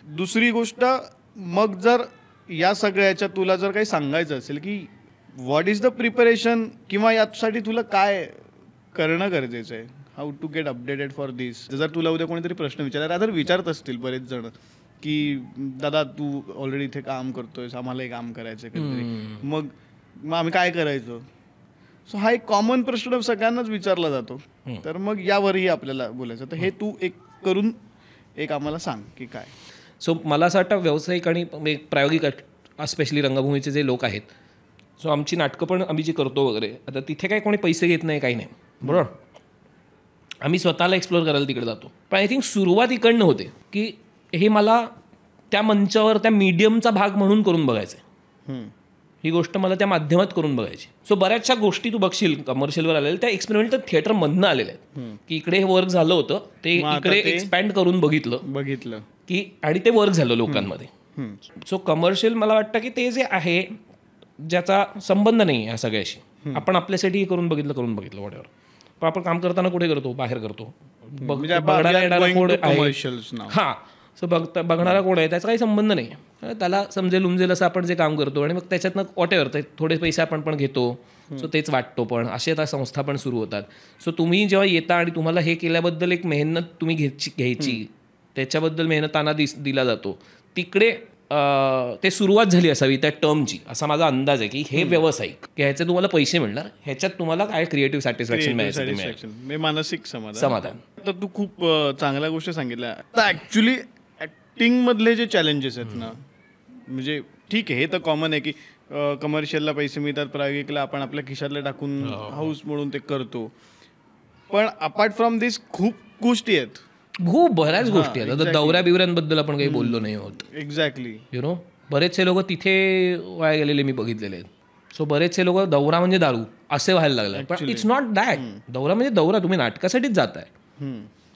दुसरी गोष्ट, मग जर या सगळ्याच्या तुला जर काही सांगायचं असेल की व्हॉट इज द प्रिपरेशन किंवा यासाठी तुला काय करणं गरजेचं आहे, how to get updated for दिस. जर तुला उद्या कोणीतरी प्रश्न विचारला, विचारत असतील बरेच जण की दादा तू ऑलरेडी इथे काम करतोय, आम्हालाही काम करायचं कधीतरी, मग आम्ही काय करायचं. सो हा एक कॉमन प्रश्न सगळ्यांनाच विचारला जातो, तर मग यावरही आपल्याला बोलायचं. तर हे तू एक करून एक आम्हाला सांग की काय. सो मला असं वाटतं व्यावसायिक आणि प्रायोगिक स्पेशली रंगभूमीचे जे लोक आहेत, सो आमची नाटकं पण आम्ही जी करतो वगैरे, आता तिथे काही कोणी पैसे घेत नाही, काही नाही, बरोबर. आम्ही स्वतःला एक्सप्लोअर करायला तिकडे जातो. पण आय थिंक सुरुवात इकडनं होते की हे मला त्या मंचावर त्या मीडियमचा भाग म्हणून करून बघायचं आहे. ही गोष्ट मला त्या माध्यमात करून बघायची. सो बऱ्याचशा गोष्टी तू बघशील कमर्शियलवर आलेल्या त्या एक्सपेरिमेंटल थिएटरमधनं आलेल्या आहेत की इकडे हे वर्क झालं होतं ते इकडे एक्सपॅन्ड करून बघितलं की आणि ते वर्क झालं लोकांमध्ये. सो कमर्शियल मला वाटतं की ते जे आहे ज्याचा संबंध नाही या सगळ्याशी, आपण आपल्यासाठी करून बघितलं वॉटेवर. पण आपण काम करताना कुठे करतो, बाहेर करतो. बघणारा येणारा कोण आहे, हां, सो बघणारा कोण आहे त्याचा काही संबंध नाही. त्याला समजेल असं आपण जे काम करतो आणि मग त्याच्यातनं वॉटेवर थोडे पैसे आपण पण घेतो. सो तेच वाटतो. पण असे आता संस्था पण सुरू होतात. सो तुम्ही जेव्हा येता आणि तुम्हाला हे केल्याबद्दल एक मेहनत तुम्ही घ्यायची त्याच्याबद्दल मेहनताना दिला जातो, तिकडे ते सुरुवात झाली असावी त्या टर्मची, असा माझा अंदाज आहे की हे व्यावसायिक की ह्याचे तुम्हाला पैसे मिळणार, ह्याच्यात तुम्हाला काय क्रिएटिव्ह सॅटिस्फॅक्शन मिळायचं, मानसिक समाधान. तर तू खूप चांगल्या गोष्टी सांगितल्या. तर ऍक्च्युली ऍक्टिंग मधले जे चॅलेंजेस आहेत ना, म्हणजे ठीक आहे हे तर कॉमन आहे की कमर्शियलला पैसे मिळतात, प्रायोगिकला आपण आपल्या खिशातले टाकून हाऊस म्हणून ते करतो. पण अपार्ट फ्रॉम दिस खूप गोष्टी आहेत, खूप बऱ्याच गोष्टी आहेत. आता दौऱ्या बिवऱ्यांबद्दल आपण काही बोललो नाही होत. एक्झॅक्टली. बरेचसे लोक तिथे वाया गेलेले मी बघितलेले आहेत. सो बरेचसे लोक दौरा म्हणजे दारू असे व्हायला लागले. पण इट्स नॉट दॅट. दौरा म्हणजे दौरा. तुम्ही नाटकासाठीच जाताय.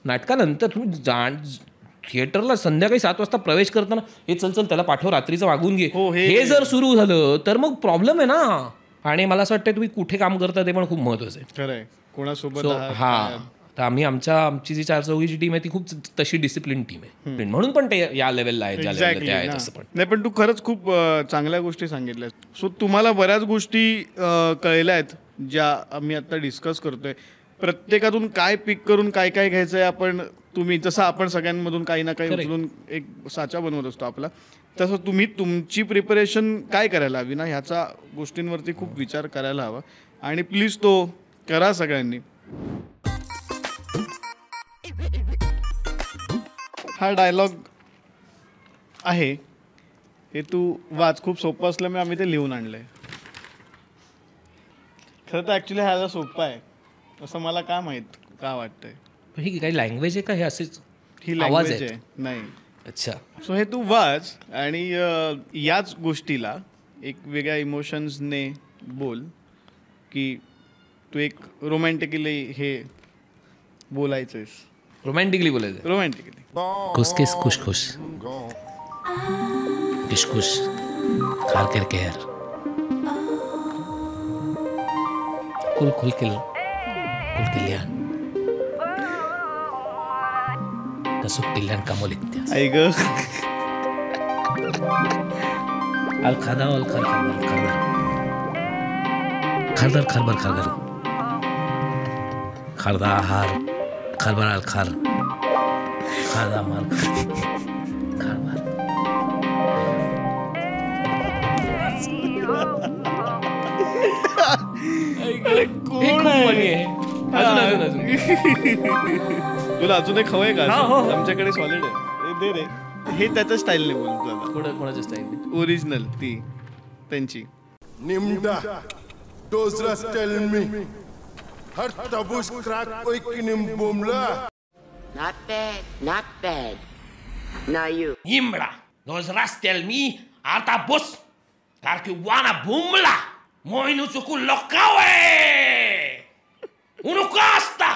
नाटकानंतर तुम्ही थिएटरला संध्याकाळी 7 वाजता प्रवेश करताना हे चल त्याला पाठव, रात्रीचं वागून घे, हे जर सुरू झालं तर मग प्रॉब्लेम आहे ना. आणि मला असं वाटतं तुम्ही कुठे काम करता ते पण खूप महत्वाचं आहे. खरंय, कोणासोबत. हा, तर आमची जी 4 चौघीची टीम आहे ती खूप तशी डिसिप्लिन टीम आहे, म्हणून पण ते या लेवलला आहे ज्या लेवलला ते आहेत. असं पण नाही, पण तू खरंच खूप चांगल्या गोष्टी सांगितल्या. सो तुम्हाला बऱ्याच गोष्टी कळल्या आहेत ज्या आम्ही आता डिस्कस करतोय. प्रत्येकातून काय पिक करून काय काय घ्यायचंय आपण, तुम्ही जसं आपण सगळ्यांमधून काही ना काही उचलून एक साचा बनवत असतो आपला, तसं तुम्ही तुमची प्रिपरेशन काय करायला हवी ना, ह्याचा गोष्टींवरती खूप विचार करायला हवा. आणि प्लीज तो करा सगळ्यांनी. हा डायलॉग आहे हे तू वाच. खूप सोपं असल्यामुळे आम्ही ते लिहून आणलंय. खरं तर ऍक्च्युली ह्याला सोपं आहे असं मला का माहित का वाटतंय. ही काही लँग्वेज आहे का हे असेच ही लँग्वेज आहे? नाही. अच्छा. सो हे तू वाच आणि याच गोष्टीला एक वेगळ्या इमोशन्सने बोल की तू एक रोमॅन्टिकली हे बोलायचंयस. रोमॅन्टिकली बोलायचं. रोमॅन्टिकली. खुश खुश किश खार कर केर कुल किल्यान कसुक किल्यान कामोलित्या आई ग. अल खादा अल खारदार खारदा आहार खारबार अल खारदा मार खारबार. कोण आहे? तुला अजून एक हवंय का? आमच्याकडे सॉलिड आहे. दे रे. हे त्याच्या स्टाईलने बोलतो. कोणाच्या स्टाईलने? ओरिजिनल ती त्यांची. निम्डा दोसरास टेल मी हर तबुश क्रॅक कोई निम्बुमला. Not bad. Now you. Nimbla, dos rastel mi, arta bus, carque wana bumla, moinu suku lokawe, uno costa,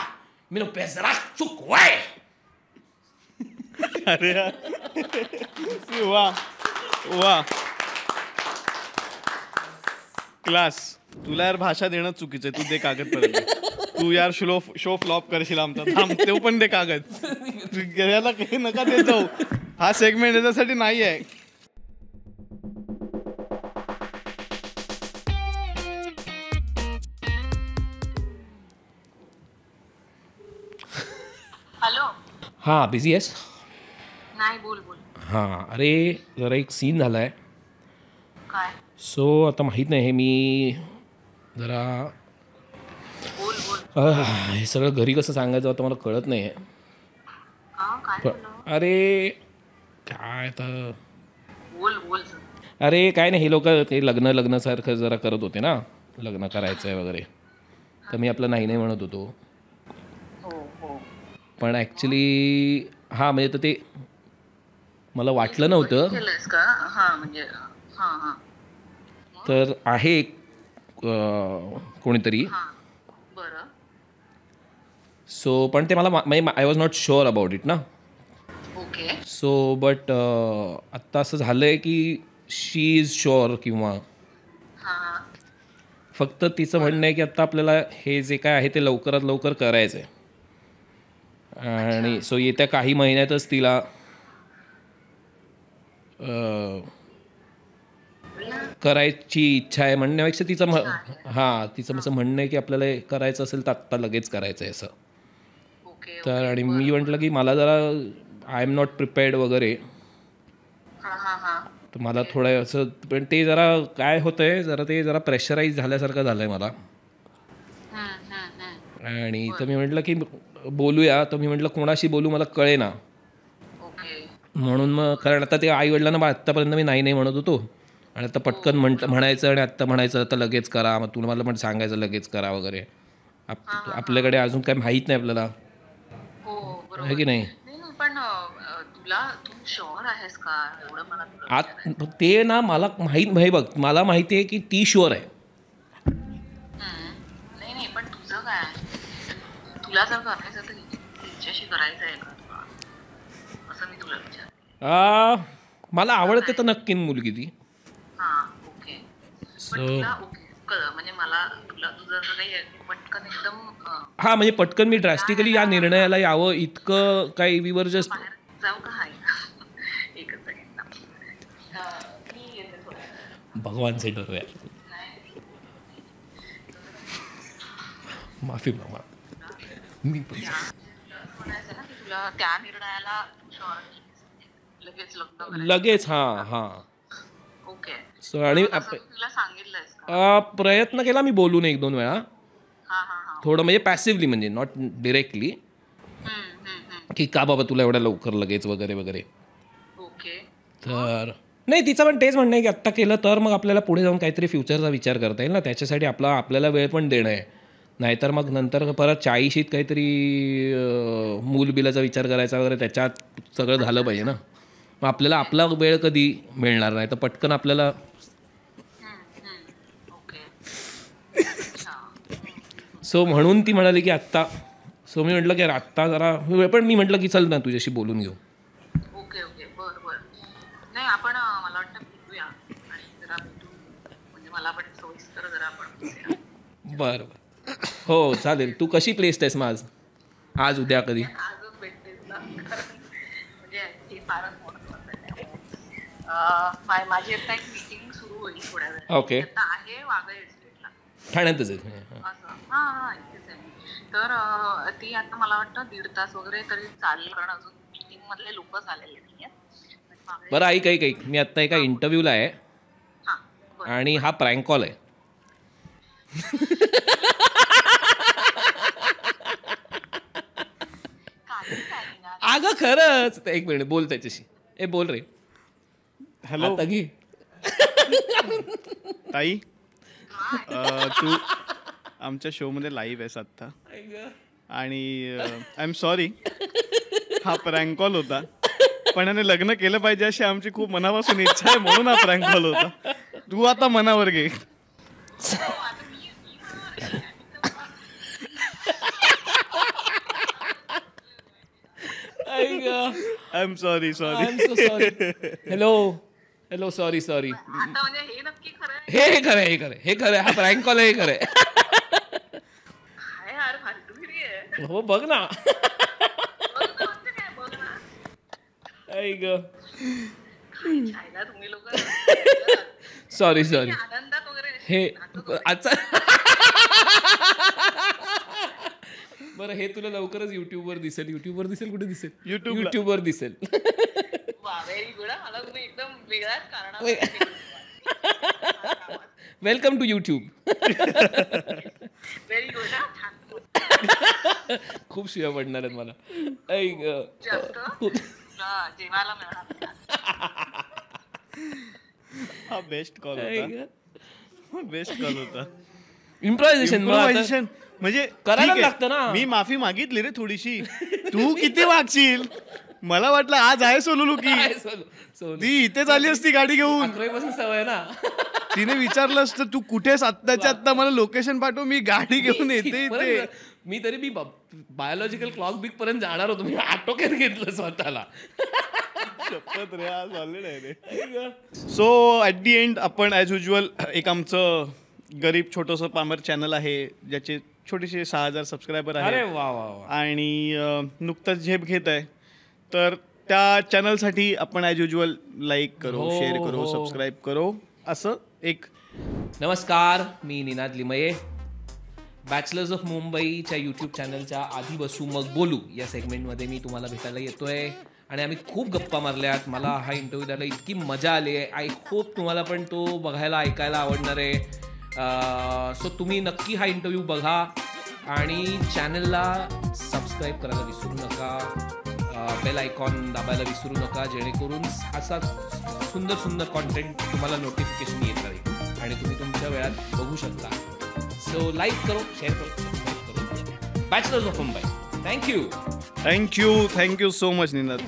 mino pesrak chukwe. अरे वा वा, क्लास. तुला यार भाषा देणं चुकीचं आहे. तू दे कागद परत. तू यार शो फ्लॉप करशील आमचा. थांब, तो पण दे कागद. याला काही नका देत जाऊ. हा सेगमेंट याच्यासाठी नाही आहे. हॅलो. हां, बिझी आहेस? नाही, बोल. हां, अरे जरा एक सीन झालाय. काय? सो आता माहीत नाही, हे मी जरा बोल. हे सगळं घरी कसं सांगायचं आता मला कळत नाही आहे. अरे काय तर बोल. अरे काय नाही, हे लोक ते लग्नासारखं जरा करत होते ना, लग्न करायचं आहे वगैरे. तर मी आपलं नाही म्हणत होतो. पण ॲक्च्युली हां म्हणजे तर ते मला वाटलं नव्हतं. केलंयस का? हा म्हणजे हा तर आहे एक कोणीतरी. बरं. सो पण ते मला म्हणजे I was not sure about it ना. ओके. सो बट आत्ता असं झालं आहे की शी इज शुअर किंवा हा फक्त तिचं म्हणणं आहे की आत्ता आपल्याला हे जे काय आहे ते लवकरात लवकर करायचं आहे. आणि सो येत्या काही महिन्यातच तिला करायची इच्छा आहे. म्हणण्यापेक्षा तिचं तिचं असं म्हणणं आहे की आपल्याला हे करायचं असेल तर आत्ता लगेच करायचं आहे असं. ओके. तर आणि मी म्हटलं की मला जरा आय एम नॉट प्रिपेअर्ड वगैरे. हा तर मला थोडं असं पण ते जरा काय होतंय जरा प्रेशराईज झाल्यासारखं झालं आहे मला. आणि तर मी म्हटलं की बोलूया. तर मी म्हटलं कोणाशी बोलू मला कळेना. ओके. म्हणून मग कारण आता ते आईवडिलांना आत्तापर्यंत मी नाही म्हणत होतो आणि आता पटकन म्हणायचं आणि आत्ता म्हणायचं आता लगेच करा. मग तुला मला पण सांगायचं लगेच करा वगैरे. आपल्याकडे अजून काय माहीत नाही आपल्याला. हो बरोबर आहे की नाही. पण तू शुअर आहेस का एवढं मला ते ना मला माहीत बघ मला माहिती आहे की ती शुअर आहे. नाही पण तुझं काय तुला जर करायचं तर तिच्याशी करायचं आहे का तुला असं मी तुला विचार. मला आवडते तर नक्की मुलगी ती. ओके. पण तुला म्हणजे मला तुला तुझं असं काही पटकन एकदम हां म्हणजे पटकन मी ड्रॅस्टिकली या निर्णयाला यावं इतकं काही वी वर जस्ट जाऊ का आहे एकच सेकंड मी येते थोडं. भगवान से डरो यार. माफी मामा मी पण म्हणायचं ना की तुला त्या निर्णयाला लगेच लग्न लगेच हां. ओके. सो आणि तुला सांगितलंयस का? प्रयत्न केला मी बोलून 1-2 वेळा. थोडं म्हणजे पॅसिव्हली म्हणजे नॉट डिरेक्टली की का बाबा तुला एवढ्या लवकर लगेच वगैरे वगैरे. ओके. तर नाही तिचं पण तेच म्हणणं आहे की आत्ता केलं तर मग आपल्याला पुढे जाऊन काहीतरी फ्युचरचा विचार करता येईल ना. त्याच्यासाठी आपल्याला वेळ पण देणं आहे. नाहीतर मग नंतर परत 40शीत काहीतरी मूलबिलाचा विचार करायचा वगैरे त्याच्यात सगळं झालं पाहिजे ना. मग आपल्याला आपला वेळ कधी मिळणार नाही तर पटकन आपल्याला. सो म्हणून ती म्हणाली की आत्ता. सो मी म्हटलं की आत्ता जरा पण मी म्हटलं की चल ना तुझ्याशी बोलून घेऊ. ओके बरं नाही आपण मला वाटतं भेटूया आणि जरा भेटून म्हणजे मला पण सविस्तर जरा आपण बरं हो चालेल. तू कशी प्लेस्ड आहेस मग आज उद्या कधी आजच भेटते तुला म्हणजे हे फारच महत्त्वाचं आहे. माझी आता एक मीटिंग सुरू होईल थोड्या वेळ. ओके. आता आहे वागळे एस्टेटला ठाण्यातच आहे. असं इथेच आहे. तर ती आता मला वाटतं 1.5 तास वगैरे तरी चालेल कारण अजून मीटिंग मधले लोक झालेले नाही आहेत. बरं ऐक मी आत्ता एका इंटरव्ह्यूला आहे आणि हा प्रँक कॉल आहे. अगं खरंच. एक मिनिट बोल त्याच्याशी. बोल रे. हॅलो घे ताई. तू आमच्या शोमध्ये लाईव्ह आहेस आत्ता आणि आय एम सॉरी हा प्रँक कॉल होता. पण याने लग्न केलं पाहिजे अशी आमची खूप मनापासून इच्छा आहे म्हणून हा प्रँक कॉल होता. तू आता मनावर घे. I am sorry. Hello sorry. आता म्हणजे हे नक्की खरं हे खरं हा प्रँक कॉल आहे. हे खरं आहे यार फालतूगिरी आहे. हो बघ ना. तुम्ही लोक सॉरी आनंदात वगैरे हे आजचा बरं हे तुला लवकरच युट्यूबवर दिसेल. कुठे दिसेल? युट्यूबवर दिसेल. Very good. मला तुम्ही एकदम वेगळ्याच कारणाने welcome to YouTube. Very good. खूप शिव्या पडणार आहेत मला. जेवायला मिळणार. हा बेस्ट कॉल होता. इम्प्रोव्हायझेशन म्हणजे करायला ठीक आहे, लागतं ना. मी माफी मागितली रे थोडीशी. तू किती मागशील? मला वाटलं आज आहे सोनू की ती इथेच आली असती गाडी घेऊन. 11 सवय ना. तिने विचारलं असतं तू कुठेस आत्ताच्या आत्ता मला लोकेशन पाठव, मी गाडी घेऊन येते इथे. मी बायोलॉजिकल क्लॉक बिग पर्यंत जाणार होतो, मी आटोक्यात घेतलं स्वतःला. सो ॲट दी एंड आपण ॲज युजल एक आमचं गरीब छोटंसं पामर चॅनल आहे ज्याचे छोटेसे 6000 सबस्क्रायबर अरे आहेत वा वा वा. आणि नुकतंच झेप घेत आहे. तर त्या चॅनलसाठी आपण ॲज युजल लाईक करो, शेअर करो, सबस्क्राईब करो. असं एक नमस्कार, मी निनाद लिमये. बॅचलर्स ऑफ मुंबईच्या यूट्यूब चॅनलच्या आधी बसू मग बोलू या सेगमेंटमध्ये मी तुम्हाला भेटायला येतोय आणि आम्ही खूप गप्पा मारल्यात. मला हा इंटरव्ह्यू द्यायला इतकी मजा आली आहे. आय होप तुम्हाला पण तो बघायला ऐकायला आवडणार आहे. सो तुम्ही नक्की हा इंटरव्ह्यू बघा आणि चॅनलला सबस्क्राईब करायला विसरू नका. बेल आयकॉन दाबायला विसरू नका, जेणेकरून असा सुंदर सुंदर कॉन्टेंट तुम्हाला नोटिफिकेशन येत राहील आणि तुम्ही तुमच्या वेळात बघू शकता. सो लाईक करो, शेअर करो, सबस्क्राईब करो. Bachelors of Mumbai. Thank you so much Ninad.